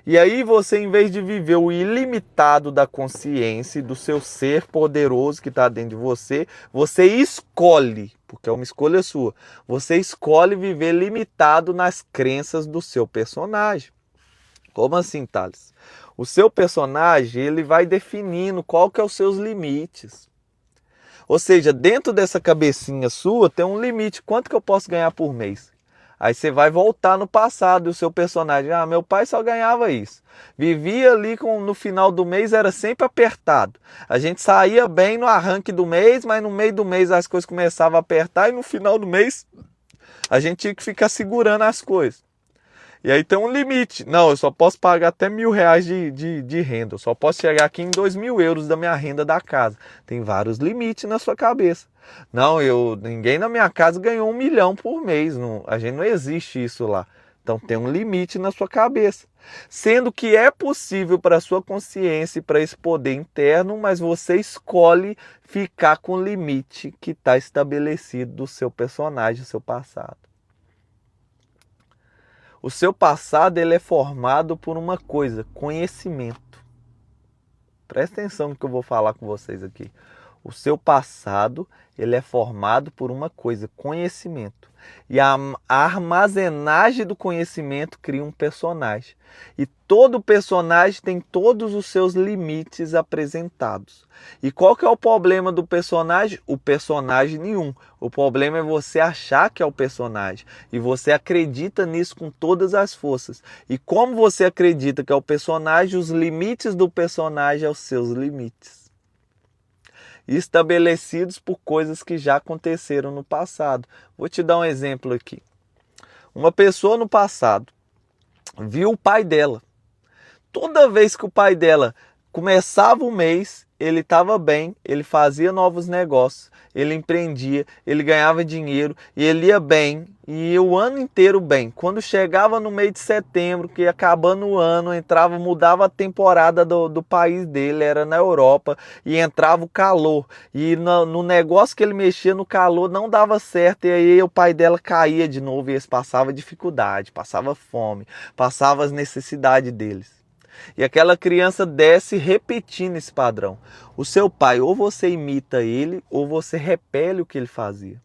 E aí você, em vez de viver o ilimitado da consciência, do seu ser poderoso que está dentro de você, você escolhe, porque é uma escolha sua, você escolhe viver limitado nas crenças do seu personagem. Como assim, Thales? O seu personagem, ele vai definindo qual que é os seus limites. Ou seja, dentro dessa cabecinha sua tem um limite. Quanto que eu posso ganhar por mês? Aí você vai voltar no passado e o seu personagem, meu pai só ganhava isso. Vivia ali no final do mês, era sempre apertado. A gente saía bem no arranque do mês, mas no meio do mês as coisas começavam a apertar e no final do mês a gente tinha que ficar segurando as coisas. E aí tem um limite. Não, eu só posso pagar até R$1.000 de renda. Eu só posso chegar aqui em 2.000 euros da minha renda da casa. Tem vários limites na sua cabeça. Não, ninguém na minha casa ganhou 1 milhão por mês. Não, a gente não existe isso lá. Então tem um limite na sua cabeça. Sendo que é possível para a sua consciência e para esse poder interno, mas você escolhe ficar com o limite que está estabelecido do seu personagem, do seu passado. O seu passado, ele é formado por uma coisa, conhecimento. Presta atenção no que eu vou falar com vocês aqui. O seu passado, ele é formado por uma coisa, conhecimento. E a armazenagem do conhecimento cria um personagem. E todo personagem tem todos os seus limites apresentados. E qual que é o problema do personagem? O personagem nenhum. O problema é você achar que é o personagem. E você acredita nisso com todas as forças. E como você acredita que é o personagem, os limites do personagem são os seus limites. Estabelecidos por coisas que já aconteceram no passado. Vou te dar um exemplo aqui. Uma pessoa no passado viu o pai dela. Toda vez que o pai dela começava o mês, ele estava bem, ele fazia novos negócios, ele empreendia, ele ganhava dinheiro e ele ia bem, e ia o ano inteiro bem. Quando chegava no mês de setembro, que ia acabando o ano, mudava a temporada do país dele, era na Europa, e entrava o calor. E no negócio que ele mexia no calor não dava certo, e aí o pai dela caía de novo, e eles passavam dificuldade, passava fome, passava as necessidades deles. E aquela criança desce repetindo esse padrão. O seu pai, ou você imita ele, ou você repele o que ele fazia.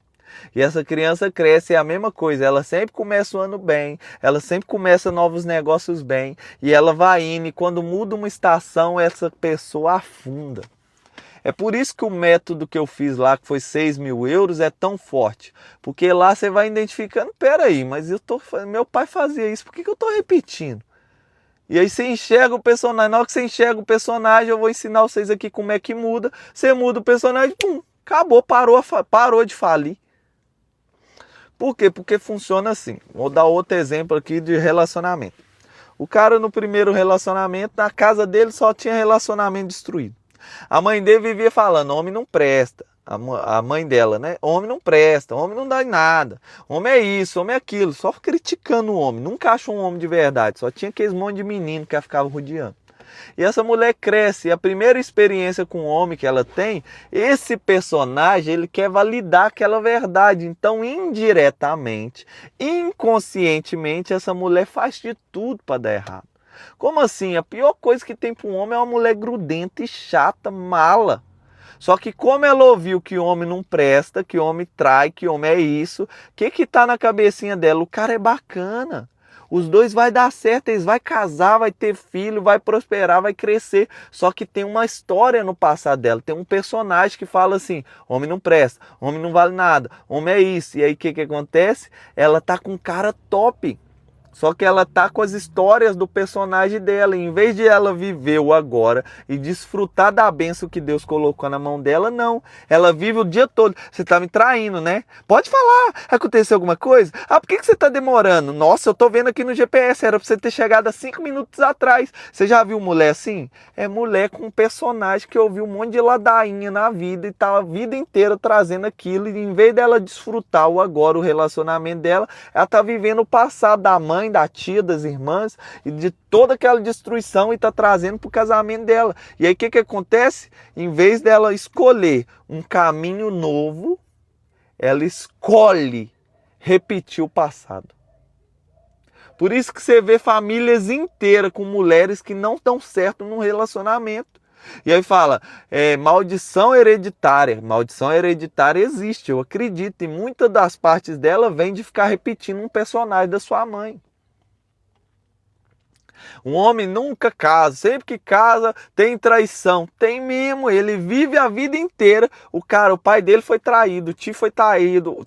E essa criança cresce, é a mesma coisa. Ela sempre começa o ano bem, ela sempre começa novos negócios bem, e ela vai indo, e quando muda uma estação, essa pessoa afunda. É por isso que o método que eu fiz lá, que foi 6.000 euros, é tão forte. Porque lá você vai identificando, peraí, mas meu pai fazia isso, por que eu estou repetindo? E aí você enxerga o personagem. Na hora que você enxerga o personagem, eu vou ensinar vocês aqui como é que muda. Você muda o personagem, pum, acabou, parou de falir. Por quê? Porque funciona assim. Vou dar outro exemplo aqui de relacionamento. O cara no primeiro relacionamento, na casa dele só tinha relacionamento destruído. A mãe dele vivia falando, homem não presta. A mãe dela, né? Homem não presta, homem não dá em nada. Homem é isso, homem é aquilo. Só criticando o homem. Nunca achou um homem de verdade. Só tinha aqueles monte de menino que ela ficava rodeando. E essa mulher cresce, e a primeira experiência com o homem que ela tem, esse personagem, ele quer validar aquela verdade. Então, indiretamente, inconscientemente, essa mulher faz de tudo para dar errado. Como assim? A pior coisa que tem para um homem é uma mulher grudenta e chata, mala. Só que como ela ouviu que o homem não presta, que o homem trai, que o homem é isso, o que tá na cabecinha dela? O cara é bacana. Os dois vai dar certo, eles vão casar, vai ter filho, vai prosperar, vai crescer. Só que tem uma história no passado dela, tem um personagem que fala assim, homem não presta, homem não vale nada, homem é isso. E aí o que acontece? Ela tá com um cara top. Só que ela tá com as histórias do personagem dela. Em vez de ela viver o agora e desfrutar da bênção que Deus colocou na mão dela, não. Ela vive o dia todo. Você tá me traindo, né? Pode falar. Aconteceu alguma coisa? Ah, por que você tá demorando? Nossa, eu tô vendo aqui no GPS. Era pra você ter chegado há 5 minutos atrás. Você já viu mulher assim? É mulher com um personagem que ouviu um monte de ladainha na vida e tá a vida inteira trazendo aquilo. E em vez dela desfrutar o agora, o relacionamento dela, ela tá vivendo o passado da mãe, da tia, das irmãs e de toda aquela destruição e está trazendo para o casamento dela. E aí o que acontece? Em vez dela escolher um caminho novo, ela escolhe repetir o passado. Por isso que você vê famílias inteiras com mulheres que não estão certo no relacionamento. E aí fala, maldição hereditária. Maldição hereditária existe, eu acredito. E muitas das partes dela vem de ficar repetindo um personagem da sua mãe. Um homem nunca casa, sempre que casa tem traição, tem mesmo, ele vive a vida inteira. O pai dele foi traído, o tio foi traído,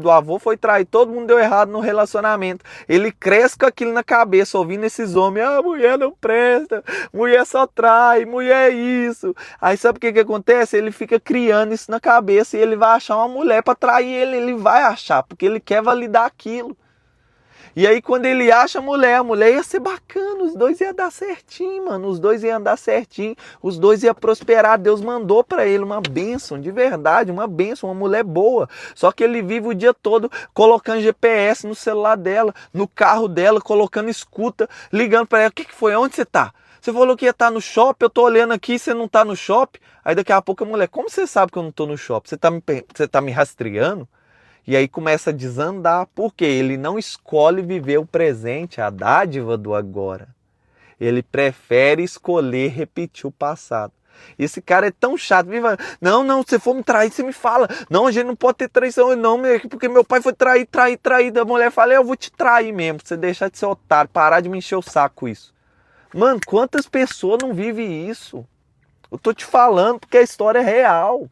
o avô foi traído, todo mundo deu errado no relacionamento. Ele cresce com aquilo na cabeça, ouvindo esses homens, mulher não presta, mulher só trai, mulher é isso. Aí sabe o que acontece? Ele fica criando isso na cabeça e ele vai achar uma mulher para trair ele vai achar, porque ele quer validar aquilo. E aí quando ele acha a mulher ia ser bacana, os dois iam dar certinho, mano, os dois iam andar certinho, os dois iam prosperar, Deus mandou para ele uma bênção, de verdade, uma bênção, uma mulher boa. Só que ele vive o dia todo colocando GPS no celular dela, no carro dela, colocando escuta, ligando para ela, o que foi, onde você tá? Você falou que ia estar no shopping, eu tô olhando aqui, você não tá no shopping? Aí daqui a pouco a mulher, como você sabe que eu não tô no shopping? Você tá me rastreando? E aí começa a desandar, porque ele não escolhe viver o presente, a dádiva do agora. Ele prefere escolher repetir o passado. Esse cara é tão chato. Não, se for me trair, você me fala. Não, a gente não pode ter traição, não, porque meu pai foi traído. A mulher fala, eu vou te trair mesmo, pra você deixar de ser otário, parar de me encher o saco com isso. Mano, quantas pessoas não vivem isso? Eu tô te falando porque a história é real.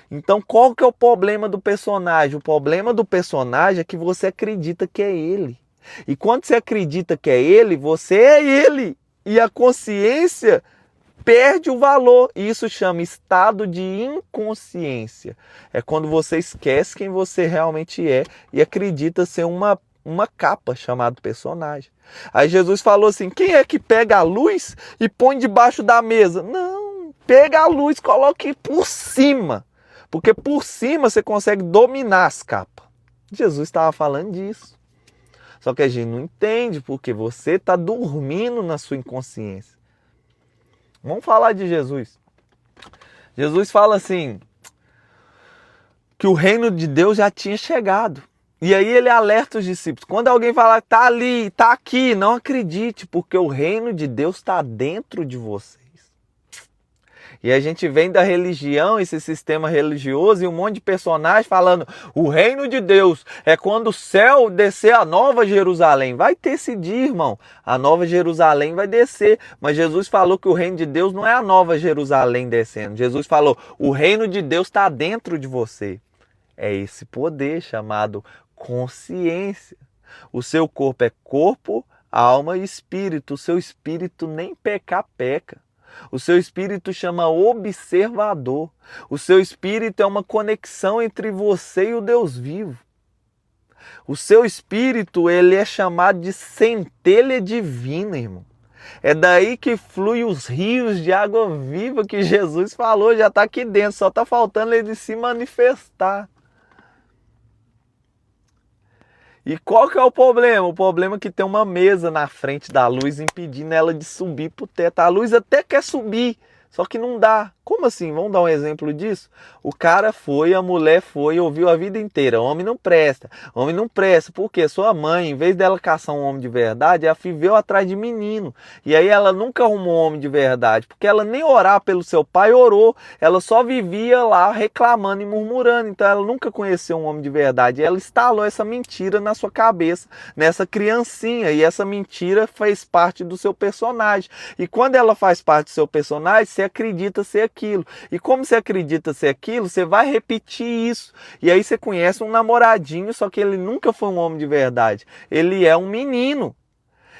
Então, qual que é o problema do personagem? O problema do personagem é que você acredita que é ele. E quando você acredita que é ele, você é ele. E a consciência perde o valor. E isso chama estado de inconsciência. É quando você esquece quem você realmente é e acredita ser uma capa chamada personagem. Aí Jesus falou assim, quem é que pega a luz e põe debaixo da mesa? Não, pega a luz, coloque por cima. Porque por cima você consegue dominar as capas. Jesus estava falando disso. Só que a gente não entende porque você está dormindo na sua inconsciência. Vamos falar de Jesus. Jesus fala assim, que o reino de Deus já tinha chegado. E aí ele alerta os discípulos. Quando alguém falar que está ali, está aqui, não acredite, porque o reino de Deus está dentro de vocês. E a gente vem da religião, esse sistema religioso, e um monte de personagens falando, o reino de Deus é quando o céu descer a Nova Jerusalém. Vai ter esse dia, irmão. A Nova Jerusalém vai descer. Mas Jesus falou que o reino de Deus não é a Nova Jerusalém descendo. Jesus falou, o reino de Deus está dentro de você. É esse poder chamado consciência. O seu corpo é corpo, alma e espírito. O seu espírito nem pecar peca. O seu espírito chama observador. O seu espírito é uma conexão entre você e o Deus vivo. O seu espírito, ele é chamado de centelha divina, irmão. É daí que flui os rios de água viva que Jesus falou, já está aqui dentro, só está faltando ele se manifestar. E qual que é o problema? O problema é que tem uma mesa na frente da luz impedindo ela de subir para o teto. A luz até quer subir, só que não dá. Como assim? Vamos dar um exemplo disso? O cara foi, a mulher foi, ouviu a vida inteira. Homem não presta. Homem não presta. Por quê? Sua mãe, em vez dela caçar um homem de verdade, ela viveu atrás de menino. E aí ela nunca arrumou um homem de verdade. Porque ela nem orar pelo seu pai orou. Ela só vivia lá reclamando e murmurando. Então ela nunca conheceu um homem de verdade. E ela instalou essa mentira na sua cabeça, nessa criancinha. E essa mentira fez parte do seu personagem. E quando ela faz parte do seu personagem, você acredita ser aquilo. E como você acredita ser aquilo, você vai repetir isso. E aí você conhece um namoradinho, só que ele nunca foi um homem de verdade. Ele é um menino.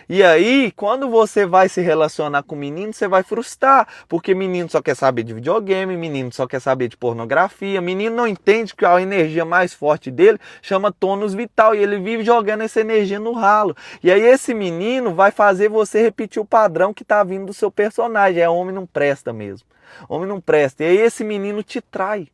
E aí, quando você vai se relacionar com menino, você vai frustrar. Porque menino só quer saber de videogame, menino só quer saber de pornografia, menino não entende que a energia mais forte dele chama tônus vital. E ele vive jogando essa energia no ralo. E aí esse menino vai fazer você repetir o padrão que está vindo do seu personagem. É, homem não presta mesmo. Homem não presta. E aí esse menino te trai.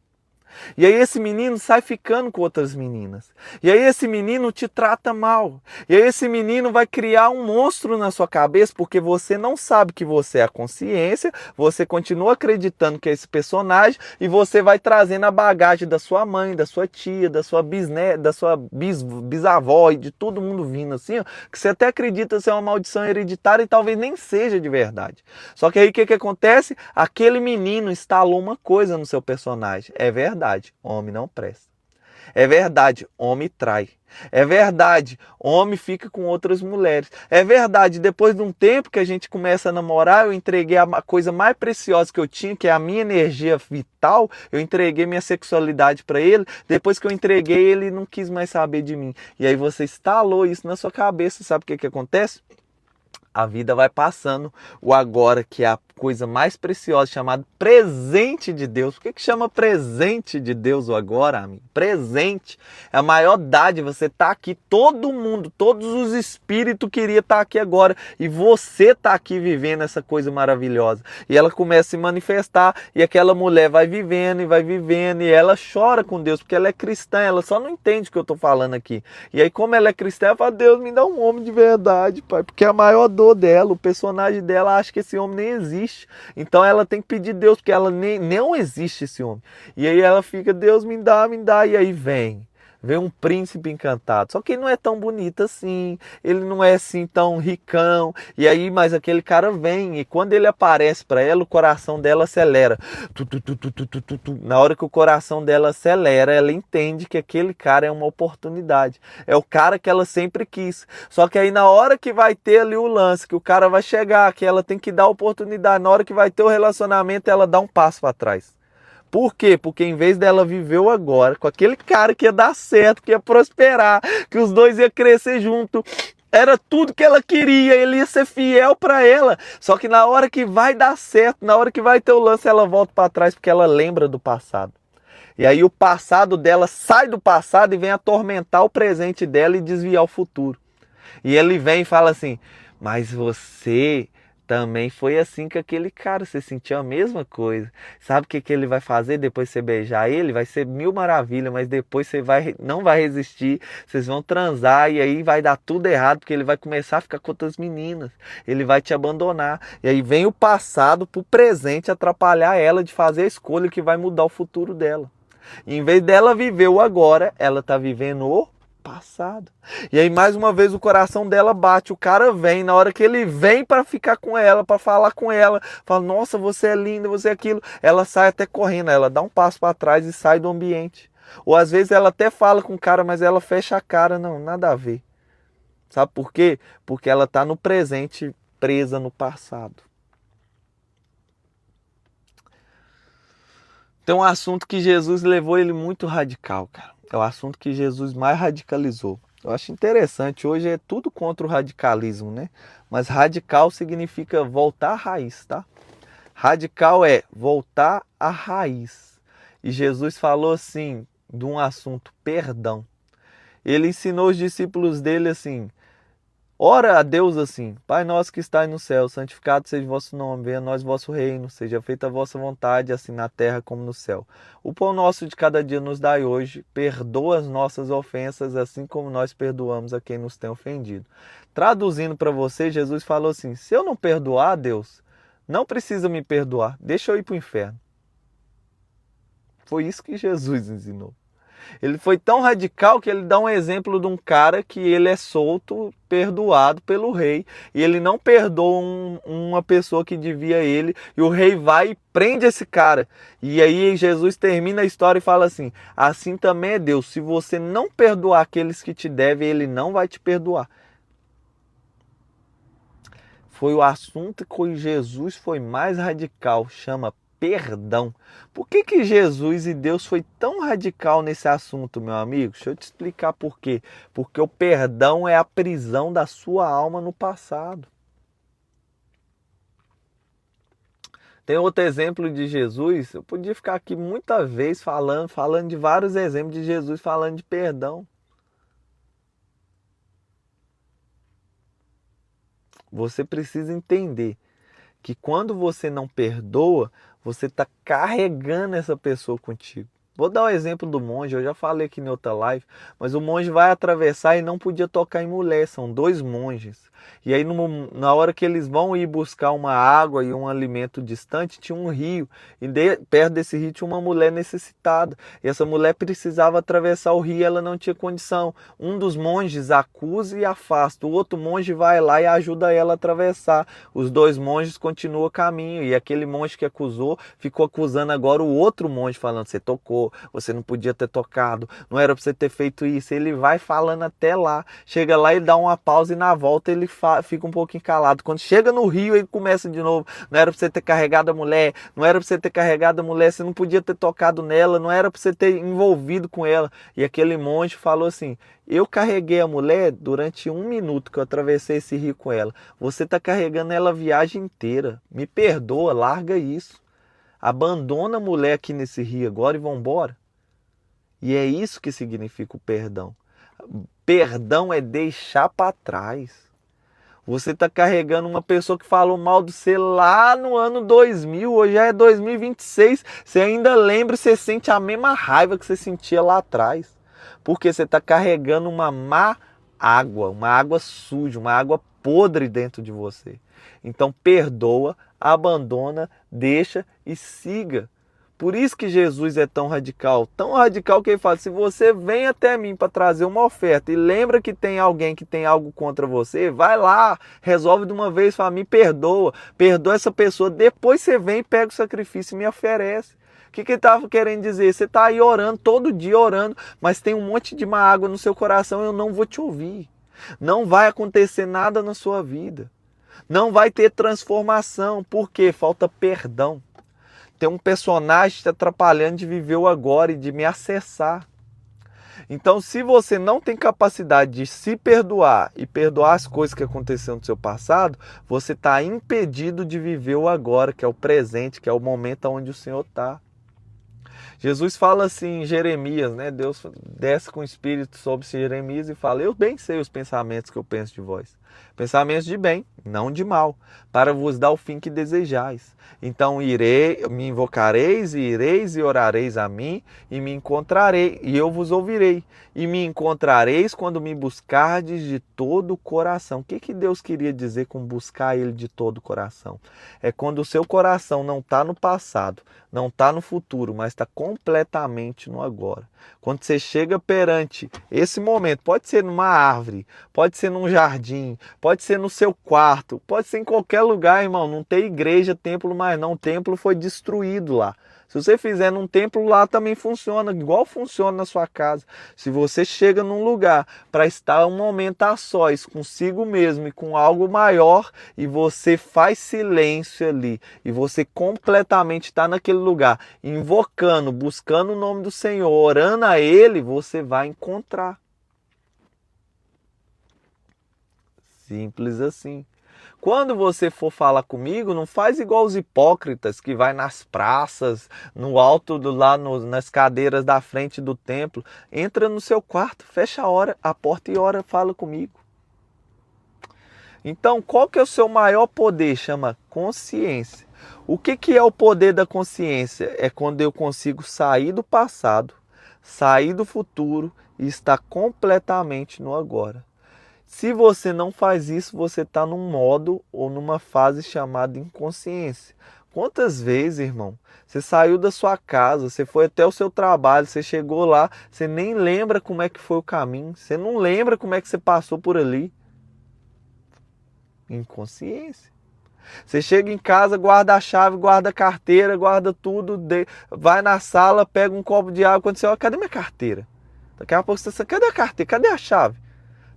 E aí esse menino sai ficando com outras meninas. E aí esse menino te trata mal. E aí esse menino vai criar um monstro na sua cabeça porque você não sabe que você é a consciência, você continua acreditando que é esse personagem e você vai trazendo a bagagem da sua mãe, da sua tia, da sua bisneta, da sua bisavó e de todo mundo vindo assim, ó, que você até acredita ser uma maldição hereditária e talvez nem seja de verdade. Só que aí o que acontece? Aquele menino instalou uma coisa no seu personagem. É verdade. Homem não presta. É verdade, homem trai. É verdade, homem fica com outras mulheres. É verdade, depois de um tempo que a gente começa a namorar, eu entreguei a coisa mais preciosa que eu tinha, que é a minha energia vital, eu entreguei minha sexualidade para ele. Depois que eu entreguei, ele não quis mais saber de mim. E aí você instalou isso na sua cabeça, sabe o que acontece? A vida vai passando, o agora, que é a coisa mais preciosa, chamado presente de Deus. Por que chama presente de Deus o agora, amigo? Presente é a maior dádiva. Você está aqui, todo mundo, todos os espíritos queriam estar aqui agora. E você está aqui vivendo essa coisa maravilhosa. E ela começa a se manifestar, e aquela mulher vai vivendo, e ela chora com Deus, porque ela é cristã, ela só não entende o que eu estou falando aqui. E aí, como ela é cristã, ela fala: Deus, me dá um homem de verdade, pai, porque a maior dor dela, o personagem dela acha que esse homem nem existe. Então ela tem que pedir Deus, porque ela não existe esse homem. E aí ela fica: Deus, me dá, e aí vem um príncipe encantado. Só que ele não é tão bonito assim, ele não é assim tão ricão. E aí, mas aquele cara vem, e quando ele aparece para ela, o coração dela acelera. Na hora que o coração dela acelera, ela entende que aquele cara é uma oportunidade. É o cara que ela sempre quis. Só que aí na hora que vai ter ali o lance, que o cara vai chegar, que ela tem que dar oportunidade, na hora que vai ter o relacionamento, ela dá um passo para trás. Por quê? Porque em vez dela viver o agora com aquele cara que ia dar certo, que ia prosperar, que os dois iam crescer junto, era tudo que ela queria, ele ia ser fiel para ela. Só que na hora que vai dar certo, na hora que vai ter o lance, ela volta para trás porque ela lembra do passado. E aí o passado dela sai do passado e vem atormentar o presente dela e desviar o futuro. E ele vem e fala assim: mas você também foi assim com aquele cara, você sentiu a mesma coisa. Sabe o que ele vai fazer depois de você beijar ele? Vai ser mil maravilhas, mas depois você não vai resistir, vocês vão transar e aí vai dar tudo errado, porque ele vai começar a ficar com outras meninas, ele vai te abandonar. E aí vem o passado pro presente atrapalhar ela de fazer a escolha que vai mudar o futuro dela. E em vez dela viver o agora, ela tá vivendo o passado. E aí mais uma vez o coração dela bate, o cara vem, na hora que ele vem para ficar com ela, para falar com ela, fala: nossa, você é linda, você é aquilo, ela sai até correndo, ela dá um passo para trás e sai do ambiente. Ou às vezes ela até fala com o cara, mas ela fecha a cara: não, nada a ver. Sabe por quê? Porque ela tá no presente, presa no passado. Tem um assunto que Jesus levou ele muito radical, cara. É o assunto que Jesus mais radicalizou. Eu acho interessante, hoje é tudo contra o radicalismo, né? Mas radical significa voltar à raiz, tá? Radical é voltar à raiz. E Jesus falou assim, de um assunto, perdão. Ele ensinou os discípulos dele assim, ora a Deus assim, Pai nosso que estais no céu, santificado seja o vosso nome, venha a nós o vosso reino, seja feita a vossa vontade, assim na terra como no céu. O pão nosso de cada dia nos dai hoje, perdoa as nossas ofensas, assim como nós perdoamos a quem nos tem ofendido. Traduzindo para você, Jesus falou assim, se eu não perdoar, Deus, não precisa me perdoar, deixa eu ir para o inferno. Foi isso que Jesus ensinou. Ele foi tão radical que ele dá um exemplo de um cara que ele é solto, perdoado pelo rei, e ele não perdoa uma pessoa que devia a ele, e o rei vai e prende esse cara. E aí Jesus termina a história e fala assim, assim também é Deus, se você não perdoar aqueles que te devem, ele não vai te perdoar. Foi o assunto que Jesus foi mais radical, chama perdão. Por que Jesus e Deus foi tão radical nesse assunto, meu amigo? Deixa eu te explicar por quê. Porque o perdão é a prisão da sua alma no passado. Tem outro exemplo de Jesus, eu podia ficar aqui muita vez falando de vários exemplos de Jesus falando de perdão. Você precisa entender que quando você não perdoa, você está carregando essa pessoa contigo. Vou dar o exemplo do monge, eu já falei aqui em outra live, mas o monge vai atravessar e não podia tocar em mulher, são dois monges. E aí na hora que eles vão ir buscar uma água e um alimento distante, tinha um rio, e perto desse rio tinha uma mulher necessitada. E essa mulher precisava atravessar o rio e ela não tinha condição. Um dos monges acusa e afasta, o outro monge vai lá e ajuda ela a atravessar. Os dois monges continuam o caminho, e aquele monge que acusou ficou acusando agora o outro monge, falando, você tocou, você não podia ter tocado, não era para você ter feito isso. Ele vai falando até lá, chega lá e dá uma pausa e na volta ele fica um pouquinho calado. Quando chega no rio ele começa de novo, não era para você ter carregado a mulher, não era para você ter carregado a mulher, você não podia ter tocado nela, não era para você ter envolvido com ela. E aquele monge falou assim, eu carreguei a mulher durante 1 minuto que eu atravessei esse rio com ela, você está carregando ela a viagem inteira, me perdoa, larga isso. Abandona a mulher aqui nesse rio agora e vão embora. E é isso que significa o perdão. Perdão é deixar para trás. Você está carregando uma pessoa que falou mal de você lá no ano 2000, hoje já é 2026. Você ainda lembra e você sente a mesma raiva que você sentia lá atrás. Porque você está carregando uma má água, uma água suja, uma água podre dentro de você. Então perdoa, abandona, deixa e siga. Por isso que Jesus é tão radical que ele fala, se você vem até mim para trazer uma oferta e lembra que tem alguém que tem algo contra você, vai lá, resolve de uma vez, fala, me perdoa essa pessoa, depois você vem e pega o sacrifício e me oferece. O que ele estava querendo dizer? Você está aí orando, todo dia orando, mas tem um monte de má água no seu coração, eu não vou te ouvir. Não vai acontecer nada na sua vida. Não vai ter transformação, porque falta perdão. Tem um personagem te atrapalhando de viver o agora e de me acessar. Então, se você não tem capacidade de se perdoar e perdoar as coisas que aconteceram no seu passado, você está impedido de viver o agora, que é o presente, que é o momento onde o Senhor está. Jesus fala assim em Jeremias, né? Deus desce com o Espírito sobre Jeremias e fala, eu bem sei os pensamentos que eu penso de vós. Pensamentos de bem, não de mal, para vos dar o fim que desejais. Então me invocareis, e ireis e orareis a mim, e me encontrarei, e eu vos ouvirei. E me encontrareis quando me buscardes de todo o coração. O que Deus queria dizer com buscar Ele de todo o coração? É quando o seu coração não está no passado, não está no futuro, mas está completamente no agora. Quando você chega perante esse momento, pode ser numa árvore, pode ser num jardim, pode ser no seu quarto, pode ser em qualquer lugar, irmão. Não tem igreja, templo mais não. O templo foi destruído lá. Se você fizer num templo, lá também funciona, igual funciona na sua casa. Se você chega num lugar para estar um momento a sós, consigo mesmo e com algo maior, e você faz silêncio ali, e você completamente está naquele lugar, invocando, buscando o nome do Senhor, orando a Ele, você vai encontrar. Simples assim. Quando você for falar comigo, não faz igual os hipócritas que vai nas praças, no alto nas cadeiras da frente do templo. Entra no seu quarto, fecha a porta e ora, fala comigo. Então, qual que é o seu maior poder? Chama consciência. O que é o poder da consciência? É quando eu consigo sair do passado, sair do futuro e estar completamente no agora. Se você não faz isso, você está num modo ou numa fase chamada inconsciência. Quantas vezes, irmão, você saiu da sua casa, você foi até o seu trabalho, você chegou lá, você nem lembra como é que foi o caminho, você não lembra como é que você passou por ali. Inconsciência. Você chega em casa, guarda a chave, guarda a carteira, guarda tudo, vai na sala, pega um copo de água, quando você olha, cadê minha carteira? Daqui a pouco você fala, cadê a carteira? Cadê a chave?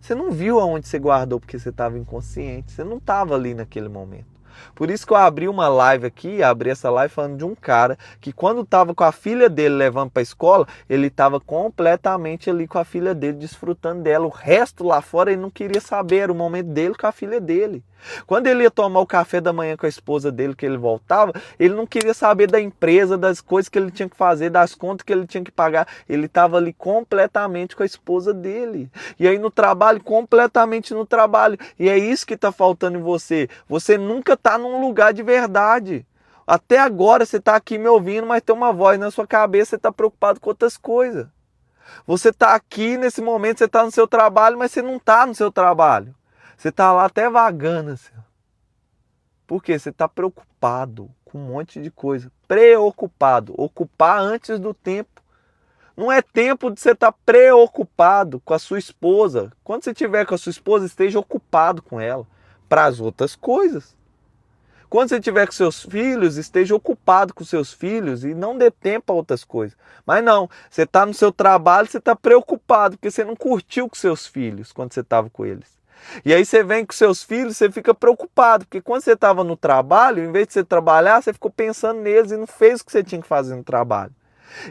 Você não viu aonde você guardou porque você estava inconsciente. Você não estava ali naquele momento. Por isso que eu abri uma live aqui, abri essa live falando de um cara que quando estava com a filha dele levando para a escola, ele estava completamente ali com a filha dele, desfrutando dela. O resto lá fora ele não queria saber, era o momento dele com a filha dele. Quando ele ia tomar o café da manhã com a esposa dele, que ele voltava, ele não queria saber da empresa, das coisas que ele tinha que fazer, das contas que ele tinha que pagar. Ele estava ali completamente com a esposa dele. E aí no trabalho, completamente no trabalho. E é isso que está faltando em você. Você nunca está num lugar de verdade. Até agora você está aqui me ouvindo, mas tem uma voz na sua cabeça, você está preocupado com outras coisas. Você está aqui nesse momento, você está no seu trabalho, mas você não está no seu trabalho. Você está lá até vagando. Assim. Por quê? Você está preocupado com um monte de coisa. Preocupado. Ocupar antes do tempo. Não é tempo de você estar preocupado com a sua esposa. Quando você estiver com a sua esposa, esteja ocupado com ela para as outras coisas. Quando você estiver com seus filhos, esteja ocupado com seus filhos e não dê tempo a outras coisas. Mas não, você está no seu trabalho, você está preocupado porque você não curtiu com seus filhos quando você estava com eles. E aí você vem com seus filhos, você fica preocupado, porque quando você estava no trabalho, em vez de você trabalhar, você ficou pensando neles e não fez o que você tinha que fazer no trabalho.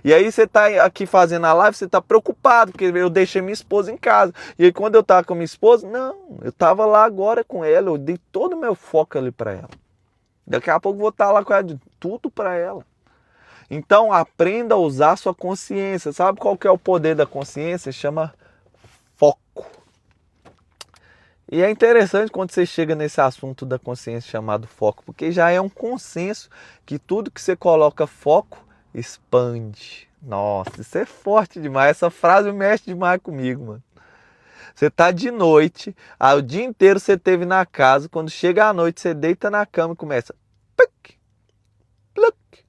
E aí você está aqui fazendo a live, você está preocupado, porque eu deixei minha esposa em casa. E aí quando eu estava com minha esposa, não, eu estava lá agora com ela, eu dei todo o meu foco ali para ela. Daqui a pouco eu vou estar lá com ela, de tudo para ela. Então aprenda a usar a sua consciência. Sabe qual que é o poder da consciência? Chama foco. E é interessante quando você chega nesse assunto da consciência chamado foco, porque já é um consenso que tudo que você coloca foco, expande. Nossa, isso é forte demais, essa frase mexe demais comigo, mano. Você tá de noite, o dia inteiro você esteve na casa, quando chega a noite você deita na cama e começa... Pluc, pluc,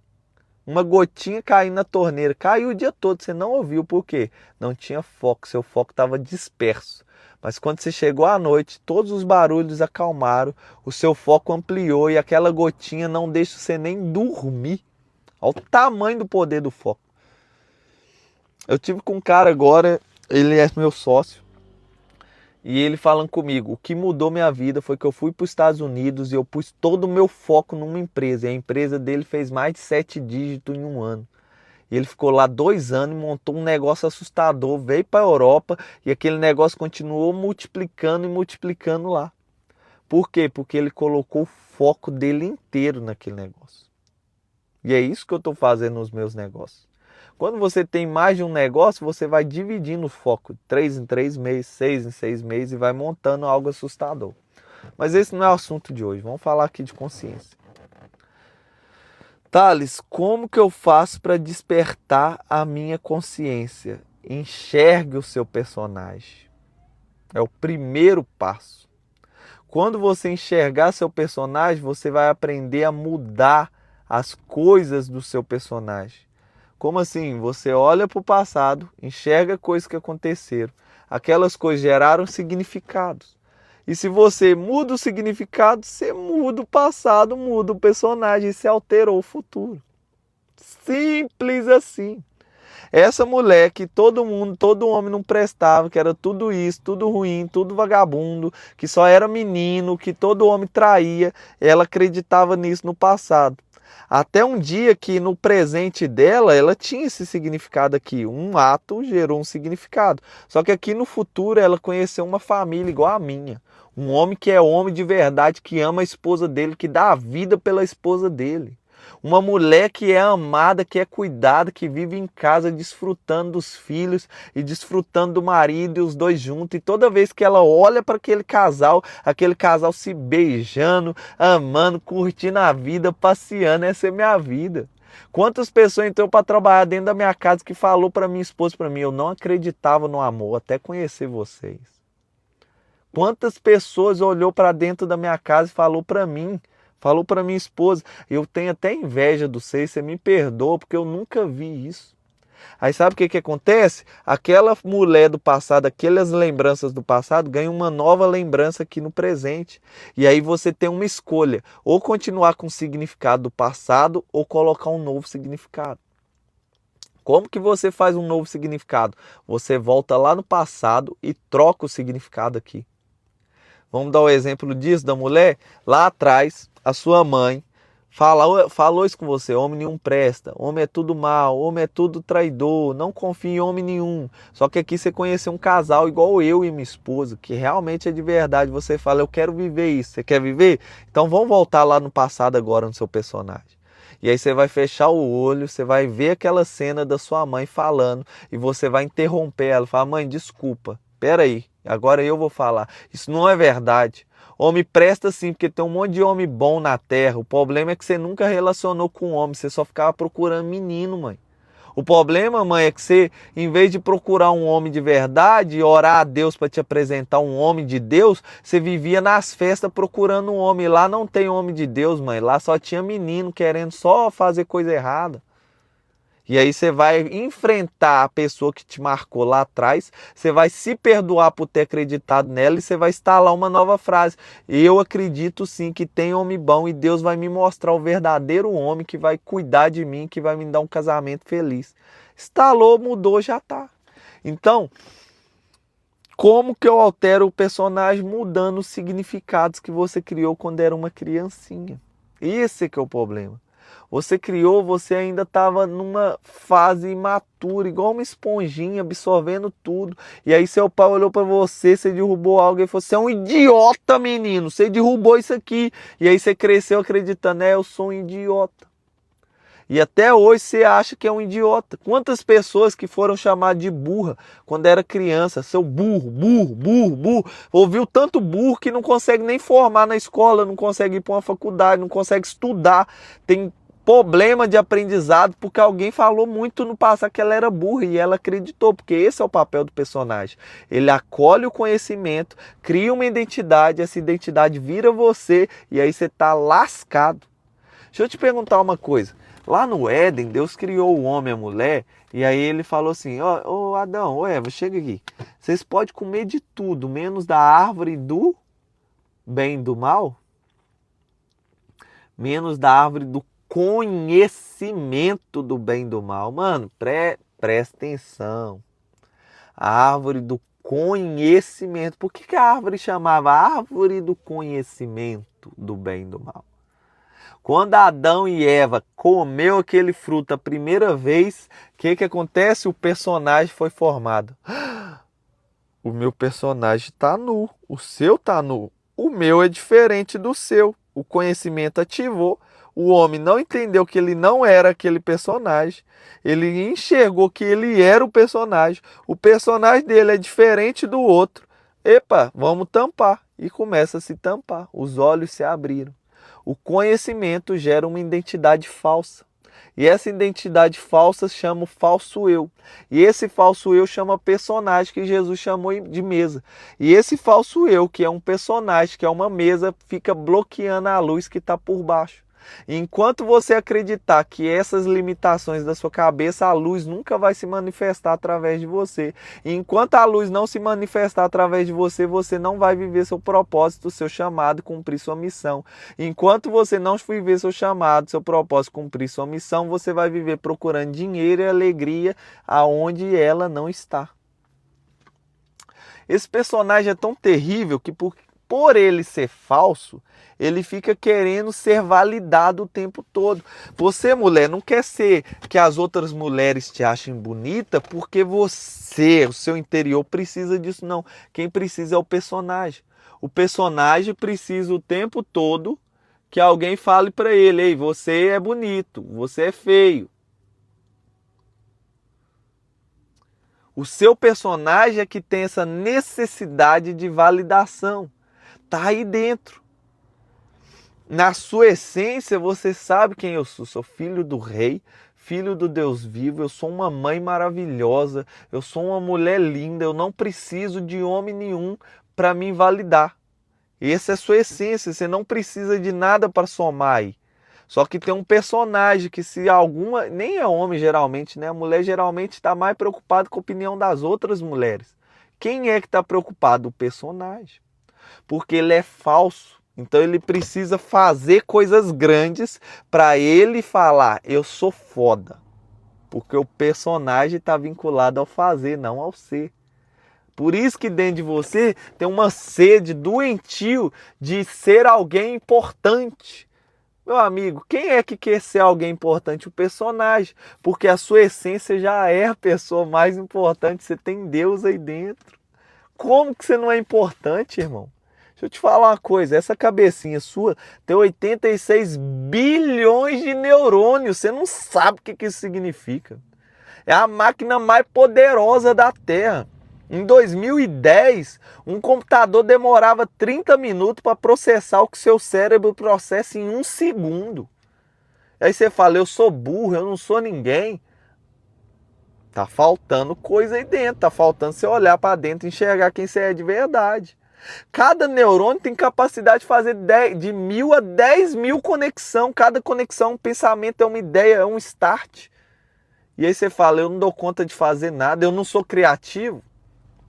uma gotinha caindo na torneira, caiu o dia todo, você não ouviu, por quê? Não tinha foco, seu foco estava disperso. Mas quando você chegou à noite, todos os barulhos acalmaram, o seu foco ampliou e aquela gotinha não deixa você nem dormir. Olha o tamanho do poder do foco. Eu tive com um cara agora, ele é meu sócio, e ele falando comigo, o que mudou minha vida foi que eu fui para os Estados Unidos e eu pus todo o meu foco numa empresa. E a empresa dele fez mais de 7 dígitos em um ano. E ele ficou lá 2 anos e montou um negócio assustador, veio para a Europa e aquele negócio continuou multiplicando e multiplicando lá. Por quê? Porque ele colocou o foco dele inteiro naquele negócio. E é isso que eu estou fazendo nos meus negócios. Quando você tem mais de um negócio, você vai dividindo o foco, 3 em 3 meses, 6 em 6 meses e vai montando algo assustador. Mas esse não é o assunto de hoje, vamos falar aqui de consciência. Thales, como que eu faço para despertar a minha consciência? Enxergue o seu personagem. É o primeiro passo. Quando você enxergar seu personagem, você vai aprender a mudar as coisas do seu personagem. Como assim? Você olha para o passado, enxerga coisas que aconteceram. Aquelas coisas geraram significados. E se você muda o significado, você muda o passado, muda o personagem, você alterou o futuro. Simples assim. Essa mulher que todo homem não prestava, que era tudo isso, tudo ruim, tudo vagabundo, que só era menino, que todo homem traía, ela acreditava nisso no passado. Até um dia que no presente dela, ela tinha esse significado aqui. Um ato gerou um significado. Só que aqui no futuro ela conheceu uma família igual a minha. Um homem que é homem de verdade, que ama a esposa dele, que dá a vida pela esposa dele. Uma mulher que é amada, que é cuidada, que vive em casa desfrutando dos filhos e desfrutando do marido e os dois juntos. E toda vez que ela olha para aquele casal se beijando, amando, curtindo a vida, passeando, essa é minha vida. Quantas pessoas entrou para trabalhar dentro da minha casa que falou para minha esposa, para mim, eu não acreditava no amor até conhecer vocês. Quantas pessoas olhou para dentro da minha casa e falou para mim, falou para minha esposa, eu tenho até inveja do você me perdoa porque eu nunca vi isso. Aí sabe o que acontece? Aquela mulher do passado, aquelas lembranças do passado ganham uma nova lembrança aqui no presente. E aí você tem uma escolha, ou continuar com o significado do passado ou colocar um novo significado. Como que você faz um novo significado? Você volta lá no passado e troca o significado aqui. Vamos dar o exemplo disso, da mulher? Lá atrás, a sua mãe falou isso com você: homem nenhum presta, homem é tudo mal, homem é tudo traidor, não confia em homem nenhum. Só que aqui você conheceu um casal igual eu e minha esposa, que realmente é de verdade. Você fala, eu quero viver isso. Você quer viver? Então vamos voltar lá no passado agora no seu personagem. E aí você vai fechar o olho, você vai ver aquela cena da sua mãe falando e você vai interromper ela, falar, mãe, desculpa, peraí, agora eu vou falar. Isso não é verdade. Homem presta sim, porque tem um monte de homem bom na terra. O problema é que você nunca relacionou com homem, você só ficava procurando menino, mãe. O problema, mãe, é que você, em vez de procurar um homem de verdade e orar a Deus para te apresentar um homem de Deus, você vivia nas festas procurando um homem. Lá não tem homem de Deus, mãe. Lá só tinha menino querendo só fazer coisa errada. E aí você vai enfrentar a pessoa que te marcou lá atrás, você vai se perdoar por ter acreditado nela e você vai instalar uma nova frase. Eu acredito sim que tem homem bom e Deus vai me mostrar o verdadeiro homem que vai cuidar de mim, que vai me dar um casamento feliz. Instalou, mudou, já tá. Então, como que eu altero o personagem mudando os significados que você criou quando era uma criancinha? Esse que é o problema. Você criou, você ainda estava numa fase imatura, igual uma esponjinha, absorvendo tudo. E aí seu pai olhou para você, você derrubou algo e falou, você é um idiota, menino, você derrubou isso aqui. E aí você cresceu acreditando, eu sou um idiota. E até hoje você acha que é um idiota. Quantas pessoas que foram chamadas de burra quando era criança, seu burro, burro, burro, burro. Ouviu tanto burro que não consegue nem formar na escola, não consegue ir para uma faculdade, não consegue estudar. Tem problema de aprendizado porque alguém falou muito no passado que ela era burra e ela acreditou, porque esse é o papel do personagem. Ele acolhe o conhecimento, cria uma identidade, essa identidade vira você e aí você está lascado. Deixa eu te perguntar uma coisa. Lá no Éden, Deus criou o homem e a mulher e aí ele falou assim, ó Adão, ô Eva, chega aqui. Vocês podem comer de tudo, menos da árvore do bem e do mal? Menos da árvore do conhecimento do bem e do mal. Mano, presta atenção. A árvore do conhecimento. Por que a árvore chamava árvore do conhecimento do bem e do mal? Quando Adão e Eva comeu aquele fruto a primeira vez, o que acontece? O personagem foi formado. O meu personagem está nu, o seu está nu. O meu é diferente do seu. O conhecimento ativou. O homem não entendeu que ele não era aquele personagem. Ele enxergou que ele era o personagem. O personagem dele é diferente do outro. Epa, vamos tampar. E começa a se tampar. Os olhos se abriram. O conhecimento gera uma identidade falsa. E essa identidade falsa chama o falso eu. E esse falso eu chama personagem, que Jesus chamou de mesa. E esse falso eu, que é um personagem, que é uma mesa, fica bloqueando a luz que está por baixo. Enquanto você acreditar que essas limitações da sua cabeça, a luz nunca vai se manifestar através de você. E enquanto a luz não se manifestar através de você, você não vai viver seu propósito, seu chamado, cumprir sua missão. Enquanto você não viver seu chamado, seu propósito, cumprir sua missão, você vai viver procurando dinheiro e alegria aonde ela não está. Esse personagem é tão terrível que por ele ser falso, ele fica querendo ser validado o tempo todo. Você, mulher, não quer ser que as outras mulheres te achem bonita porque você, o seu interior, precisa disso, não. Quem precisa é o personagem. O personagem precisa o tempo todo que alguém fale para ele: ei, você é bonito, você é feio. O seu personagem é que tem essa necessidade de validação. Tá aí dentro. Na sua essência, você sabe quem eu sou. Sou filho do rei, filho do Deus vivo. Eu sou uma mãe maravilhosa. Eu sou uma mulher linda. Eu não preciso de homem nenhum para me validar. Essa é a sua essência. Você não precisa de nada para somar aí. Só que tem um personagem que, se alguma... Nem é homem geralmente, né? A mulher geralmente está mais preocupada com a opinião das outras mulheres. Quem é que está preocupado? O personagem. Porque ele é falso. Então ele precisa fazer coisas grandes para ele falar: eu sou foda. Porque o personagem está vinculado ao fazer, não ao ser. Por isso que dentro de você tem uma sede doentio de ser alguém importante. Meu amigo, quem é que quer ser alguém importante? O personagem. Porque a sua essência já é a pessoa mais importante. Você tem Deus aí dentro. Como que você não é importante, irmão? Deixa eu te falar uma coisa, essa cabecinha sua tem 86 bilhões de neurônios, você não sabe o que isso significa. É a máquina mais poderosa da Terra. Em 2010, um computador demorava 30 minutos para processar o que seu cérebro processa em 1 segundo. Aí você fala: eu sou burro, eu não sou ninguém. Tá faltando coisa aí dentro, tá faltando você olhar para dentro e enxergar quem você é de verdade. Cada neurônio tem capacidade de fazer de 1000 a 10.000 conexões. Cada conexão, um pensamento, é uma ideia, é um start. E aí você fala: eu não dou conta de fazer nada, eu não sou criativo.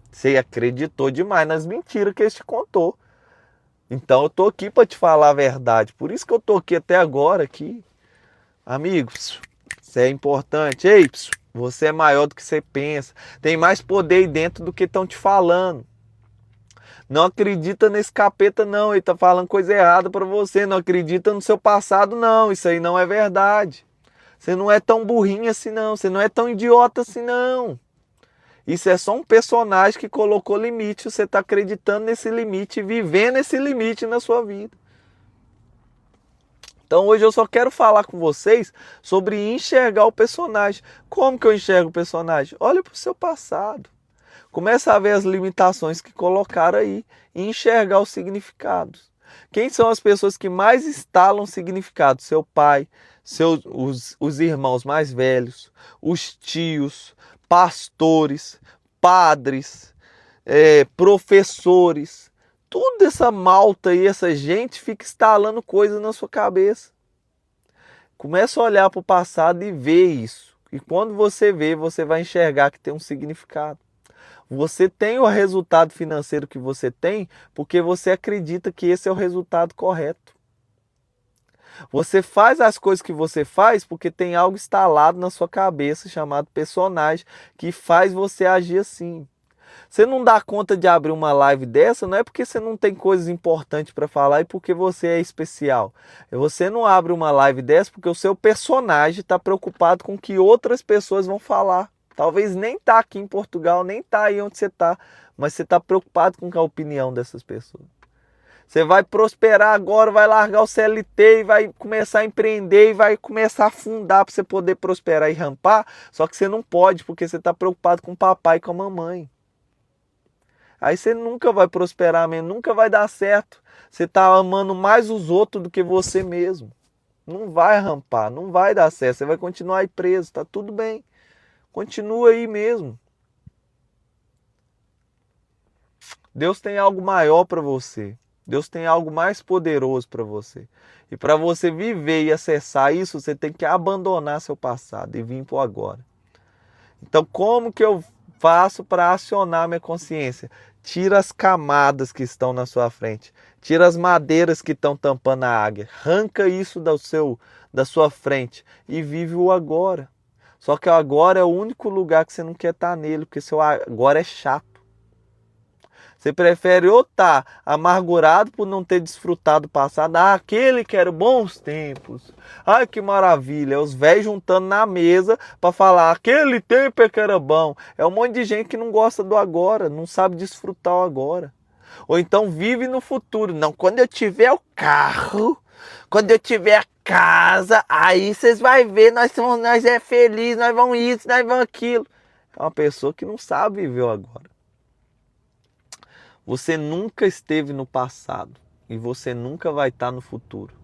Você acreditou demais nas mentiras que ele te contou. Então eu tô aqui para te falar a verdade. Por isso que eu tô aqui até agora aqui. Amigos, você é importante. Ei, você é maior do que você pensa. Tem mais poder aí dentro do que estão te falando. Não acredita nesse capeta não, ele tá falando coisa errada para você. Não acredita no seu passado não, isso aí não é verdade. Você não é tão burrinho assim não, você não é tão idiota assim não. Isso é só um personagem que colocou limite, você tá acreditando nesse limite, vivendo esse limite na sua vida. Então hoje eu só quero falar com vocês sobre enxergar o personagem. Como que eu enxergo o personagem? Olha para o seu passado. Começa a ver as limitações que colocaram aí e enxergar os significados. Quem são as pessoas que mais instalam significado? Seu pai, os irmãos mais velhos, os tios, pastores, padres, professores. Toda essa malta aí, essa gente fica instalando coisas na sua cabeça. Começa a olhar para o passado e ver isso. E quando você vê, você vai enxergar que tem um significado. Você tem o resultado financeiro que você tem porque você acredita que esse é o resultado correto. Você faz as coisas que você faz porque tem algo instalado na sua cabeça chamado personagem que faz você agir assim. Você não dá conta de abrir uma live dessa, não é porque você não tem coisas importantes para falar e porque você é especial. Você não abre uma live dessa porque o seu personagem está preocupado com o que outras pessoas vão falar. Talvez nem está aqui em Portugal, nem está aí onde você está, mas você está preocupado com a opinião dessas pessoas. Você vai prosperar agora, vai largar o CLT e vai começar a empreender e vai começar a fundar para você poder prosperar e rampar, só que você não pode porque você está preocupado com o papai e com a mamãe. Aí você nunca vai prosperar mesmo, nunca vai dar certo. Você está amando mais os outros do que você mesmo. Não vai rampar, não vai dar certo, você vai continuar aí preso, tá tudo bem. Continua aí mesmo. Deus tem algo maior para você. Deus tem algo mais poderoso para você. E para você viver e acessar isso, você tem que abandonar seu passado e vir para o agora. Então, como que eu faço para acionar minha consciência? Tira as camadas que estão na sua frente. Tira as madeiras que estão tampando a águia. Arranca isso da sua frente e vive o agora. Só que o agora é o único lugar que você não quer estar nele, porque seu agora é chato. Você prefere ou estar amargurado por não ter desfrutado o passado. Ah, aquele que era bons tempos. Ai, que maravilha. Os velhos juntando na mesa para falar, aquele tempo é que era bom. É um monte de gente que não gosta do agora, não sabe desfrutar o agora. Ou então vive no futuro. Não, quando eu tiver o carro, quando eu tiver a casa, aí vocês vão ver, nós é feliz, nós vamos isso, nós vamos aquilo. É uma pessoa que não sabe viver o agora. Você nunca esteve no passado e você nunca vai estar no futuro.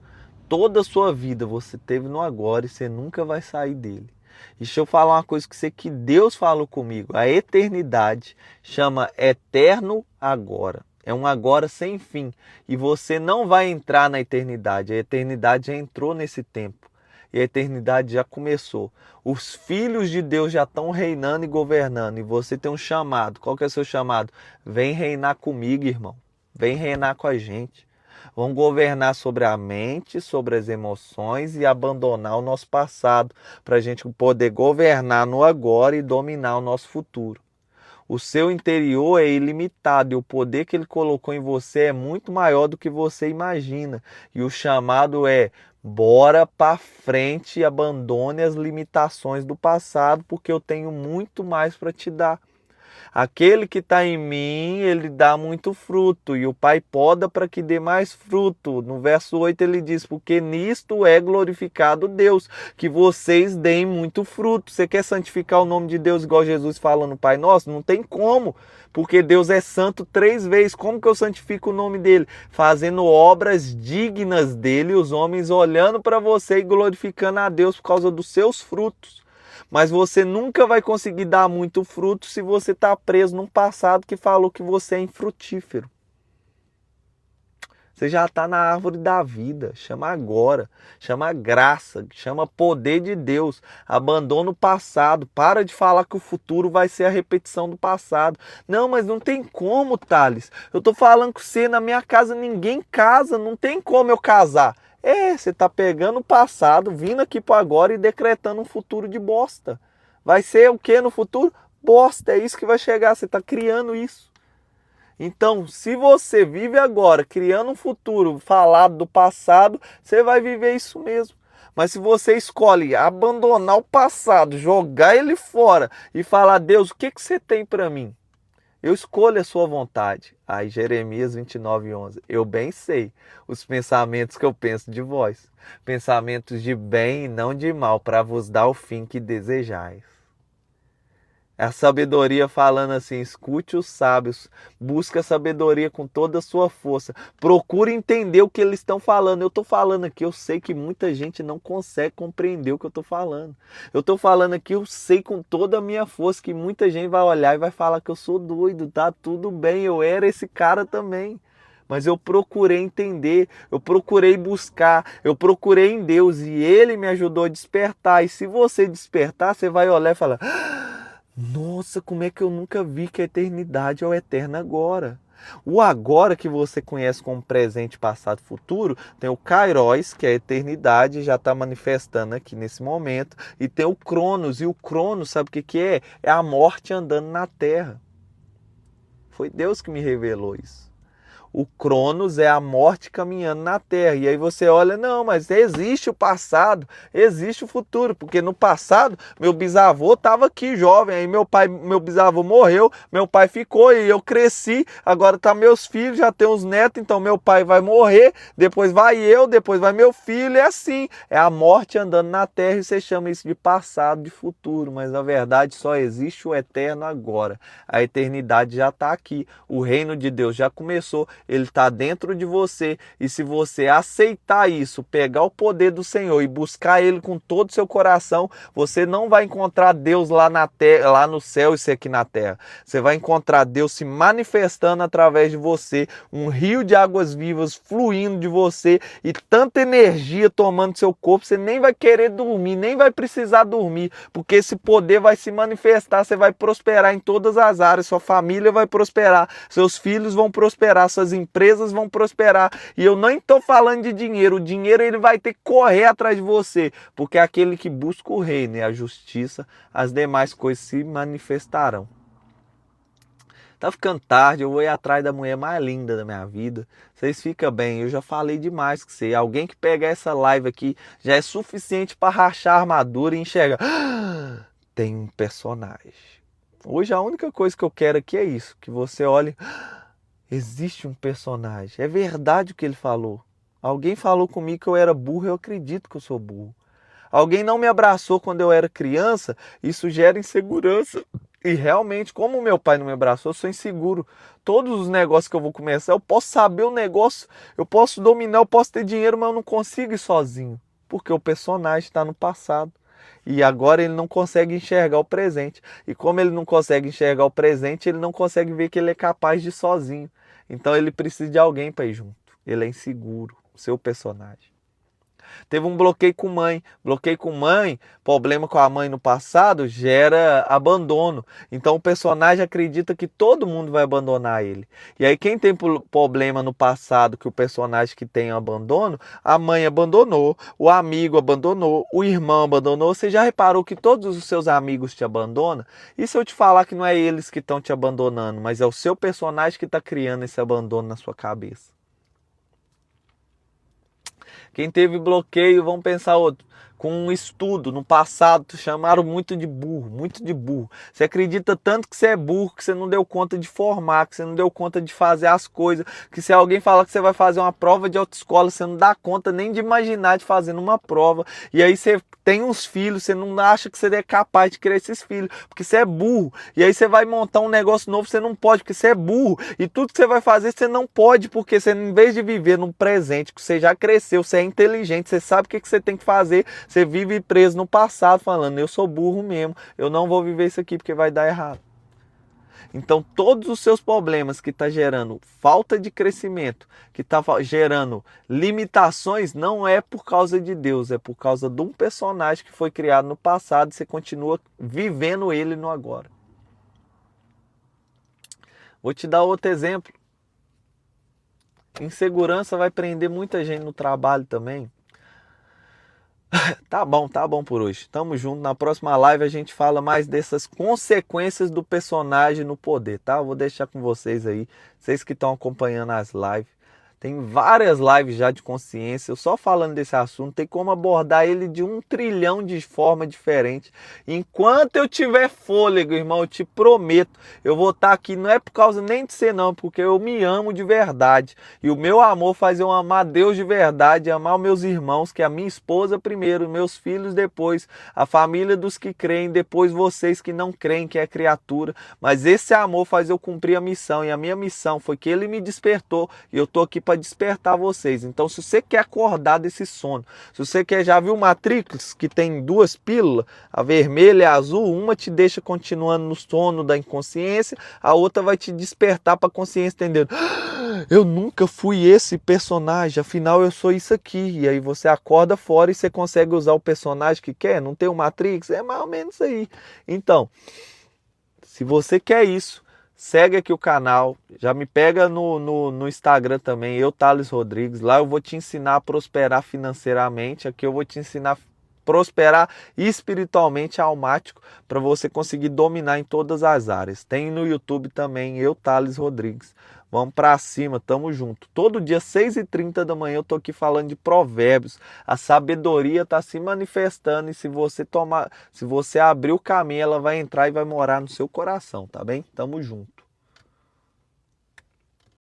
Toda a sua vida você esteve no agora e você nunca vai sair dele. E deixa eu falar uma coisa que Deus falou comigo. A eternidade chama eterno agora. É um agora sem fim. E você não vai entrar na eternidade. A eternidade já entrou nesse tempo. E a eternidade já começou. Os filhos de Deus já estão reinando e governando. E você tem um chamado. Qual que é o seu chamado? Vem reinar comigo, irmão. Vem reinar com a gente. Vamos governar sobre a mente, sobre as emoções e abandonar o nosso passado. Para a gente poder governar no agora e dominar o nosso futuro. O seu interior é ilimitado e o poder que ele colocou em você é muito maior do que você imagina. E o chamado é: bora para frente e abandone as limitações do passado, porque eu tenho muito mais para te dar. Aquele que está em mim, ele dá muito fruto, e o Pai poda para que dê mais fruto. No verso 8 ele diz, porque nisto é glorificado Deus, que vocês deem muito fruto. Você quer santificar o nome de Deus igual Jesus fala no Pai Nosso? Não tem como, porque Deus é santo 3 vezes. Como que eu santifico o nome dele? Fazendo obras dignas dele, os homens olhando para você e glorificando a Deus por causa dos seus frutos. Mas você nunca vai conseguir dar muito fruto se você está preso num passado que falou que você é infrutífero. Você já está na árvore da vida. Chama agora. Chama graça. Chama poder de Deus. Abandona o passado. Para de falar que o futuro vai ser a repetição do passado. Não, mas não tem como, Thales. Eu estou falando com você, na minha casa ninguém casa. Não tem como eu casar. Você está pegando o passado, vindo aqui para agora e decretando um futuro de bosta. Vai ser o que no futuro? Bosta, é isso que vai chegar, você está criando isso. Então, se você vive agora criando um futuro falado do passado, você vai viver isso mesmo. Mas se você escolhe abandonar o passado, jogar ele fora e falar, Deus, o que você tem para mim? Eu escolho a sua vontade. Aí Jeremias 29:11. Eu bem sei os pensamentos que eu penso de vós. Pensamentos de bem e não de mal, para vos dar o fim que desejais. É a sabedoria falando assim, escute os sábios, busque a sabedoria com toda a sua força, procure entender o que eles estão falando. Eu estou falando aqui, eu sei que muita gente não consegue compreender o que eu estou falando. Eu estou falando aqui, eu sei com toda a minha força que muita gente vai olhar e vai falar que eu sou doido, tá tudo bem, eu era esse cara também. Mas eu procurei entender, eu procurei buscar, eu procurei em Deus e Ele me ajudou a despertar. E se você despertar, você vai olhar e falar... Nossa, como é que eu nunca vi que a eternidade é o eterno agora. O agora que você conhece como presente, passado, futuro, tem o Kairos, que é a eternidade, já está manifestando aqui nesse momento, e tem o Cronos, e o Cronos, sabe o que é? É a morte andando na Terra. Foi Deus que me revelou isso. O Cronos é a morte caminhando na Terra. E aí você olha, não, mas existe o passado, existe o futuro. Porque no passado, meu bisavô estava aqui jovem, aí meu bisavô morreu, meu pai ficou e eu cresci. Agora tá meus filhos, já tem uns netos, então meu pai vai morrer, depois vai eu, depois vai meu filho, é assim. É a morte andando na Terra e você chama isso de passado, de futuro. Mas na verdade só existe o eterno agora. A eternidade já está aqui, o reino de Deus já começou. Ele está dentro de você e se você aceitar isso, pegar o poder do Senhor e buscar Ele com todo o seu coração, você não vai encontrar Deus lá na terra, lá no céu e ser aqui na terra. Você vai encontrar Deus se manifestando através de você, um rio de águas vivas fluindo de você e tanta energia tomando seu corpo, você nem vai querer dormir, nem vai precisar dormir, porque esse poder vai se manifestar, você vai prosperar em todas as áreas, sua família vai prosperar, seus filhos vão prosperar, suas empresas vão prosperar. E eu nem estou falando de dinheiro. O dinheiro ele vai ter que correr atrás de você. Porque é aquele que busca o reino e a justiça, as demais coisas se manifestarão. Tá ficando tarde, eu vou ir atrás da mulher mais linda da minha vida. Vocês ficam bem, eu já falei demais com você. Alguém que pegar essa live aqui já é suficiente para rachar a armadura e enxergar. Tem um personagem. Hoje a única coisa que eu quero aqui é isso, que você olhe, existe um personagem. É verdade o que ele falou. Alguém falou comigo que eu era burro, eu acredito que eu sou burro. Alguém não me abraçou quando eu era criança, isso gera insegurança. E realmente, como meu pai não me abraçou, eu sou inseguro. Todos os negócios que eu vou começar, eu posso saber o negócio, eu posso dominar, eu posso ter dinheiro, mas eu não consigo ir sozinho. Porque o personagem está no passado. E agora ele não consegue enxergar o presente. E como ele não consegue enxergar o presente, ele não consegue ver que ele é capaz de ir sozinho. Então ele precisa de alguém para ir junto. Ele é inseguro, o seu personagem. Teve um bloqueio com mãe. Bloqueio com mãe, problema com a mãe no passado, gera abandono. Então o personagem acredita que todo mundo vai abandonar ele. E aí quem tem problema no passado, que o personagem que tem abandono, a mãe abandonou, o amigo abandonou, o irmão abandonou. Você já reparou que todos os seus amigos te abandonam? E se eu te falar que não é eles que estão te abandonando, mas é o seu personagem que está criando esse abandono na sua cabeça? Quem teve bloqueio, vamos pensar outro. Com um estudo no passado, te chamaram muito de burro, muito de burro. Você acredita tanto que você é burro, que você não deu conta de formar, que você não deu conta de fazer as coisas, que se alguém falar que você vai fazer uma prova de autoescola, você não dá conta nem de imaginar de fazer uma prova. E aí você tem uns filhos, você não acha que você é capaz de criar esses filhos, porque você é burro. E aí você vai montar um negócio novo, você não pode, porque você é burro. E tudo que você vai fazer, você não pode, porque você, em vez de viver num presente, que você já cresceu, você é inteligente, você sabe o que você tem que fazer, você vive preso no passado, falando, eu sou burro mesmo, eu não vou viver isso aqui porque vai dar errado. Então, todos os seus problemas que está gerando falta de crescimento, que está gerando limitações, não é por causa de Deus, é por causa de um personagem que foi criado no passado e você continua vivendo ele no agora. Vou te dar outro exemplo. Insegurança vai prender muita gente no trabalho também. Tá bom por hoje. Tamo junto. Na próxima live a gente fala mais dessas consequências do personagem no poder, tá? Eu vou deixar com vocês aí, vocês que estão acompanhando as lives. Tem várias lives já de consciência. Eu só falando desse assunto, tem como abordar ele de 1 trilhão de forma diferente. Enquanto eu tiver fôlego, irmão, eu te prometo, eu vou estar aqui, não é por causa nem de ser não, porque eu me amo de verdade. E o meu amor faz eu amar Deus de verdade, amar os meus irmãos, que é a minha esposa primeiro, meus filhos depois, a família dos que creem, depois vocês que não creem, que é criatura. Mas esse amor faz eu cumprir a missão, e a minha missão foi que ele me despertou, e eu tô aqui para despertar vocês. Então, se você quer acordar desse sono, se você quer, já viu Matrix, que tem 2 pílulas, a vermelha e a azul, uma te deixa continuando no sono da inconsciência, a outra vai te despertar para a consciência, entendendo? Eu nunca fui esse personagem, afinal eu sou isso aqui. E aí você acorda fora e você consegue usar o personagem que quer, não tem o Matrix? É mais ou menos isso aí. Então, se você quer isso, segue aqui o canal, já me pega no Instagram também, eu, Thales Rodrigues. Lá eu vou te ensinar a prosperar financeiramente, aqui eu vou te ensinar a prosperar espiritualmente almático, para você conseguir dominar em todas as áreas. Tem no YouTube também, eu, Thales Rodrigues. Vamos para cima, tamo junto. Todo dia, 6h30 da manhã, eu tô aqui falando de provérbios. A sabedoria tá se manifestando e se você abrir o caminho, ela vai entrar e vai morar no seu coração, tá bem? Tamo junto.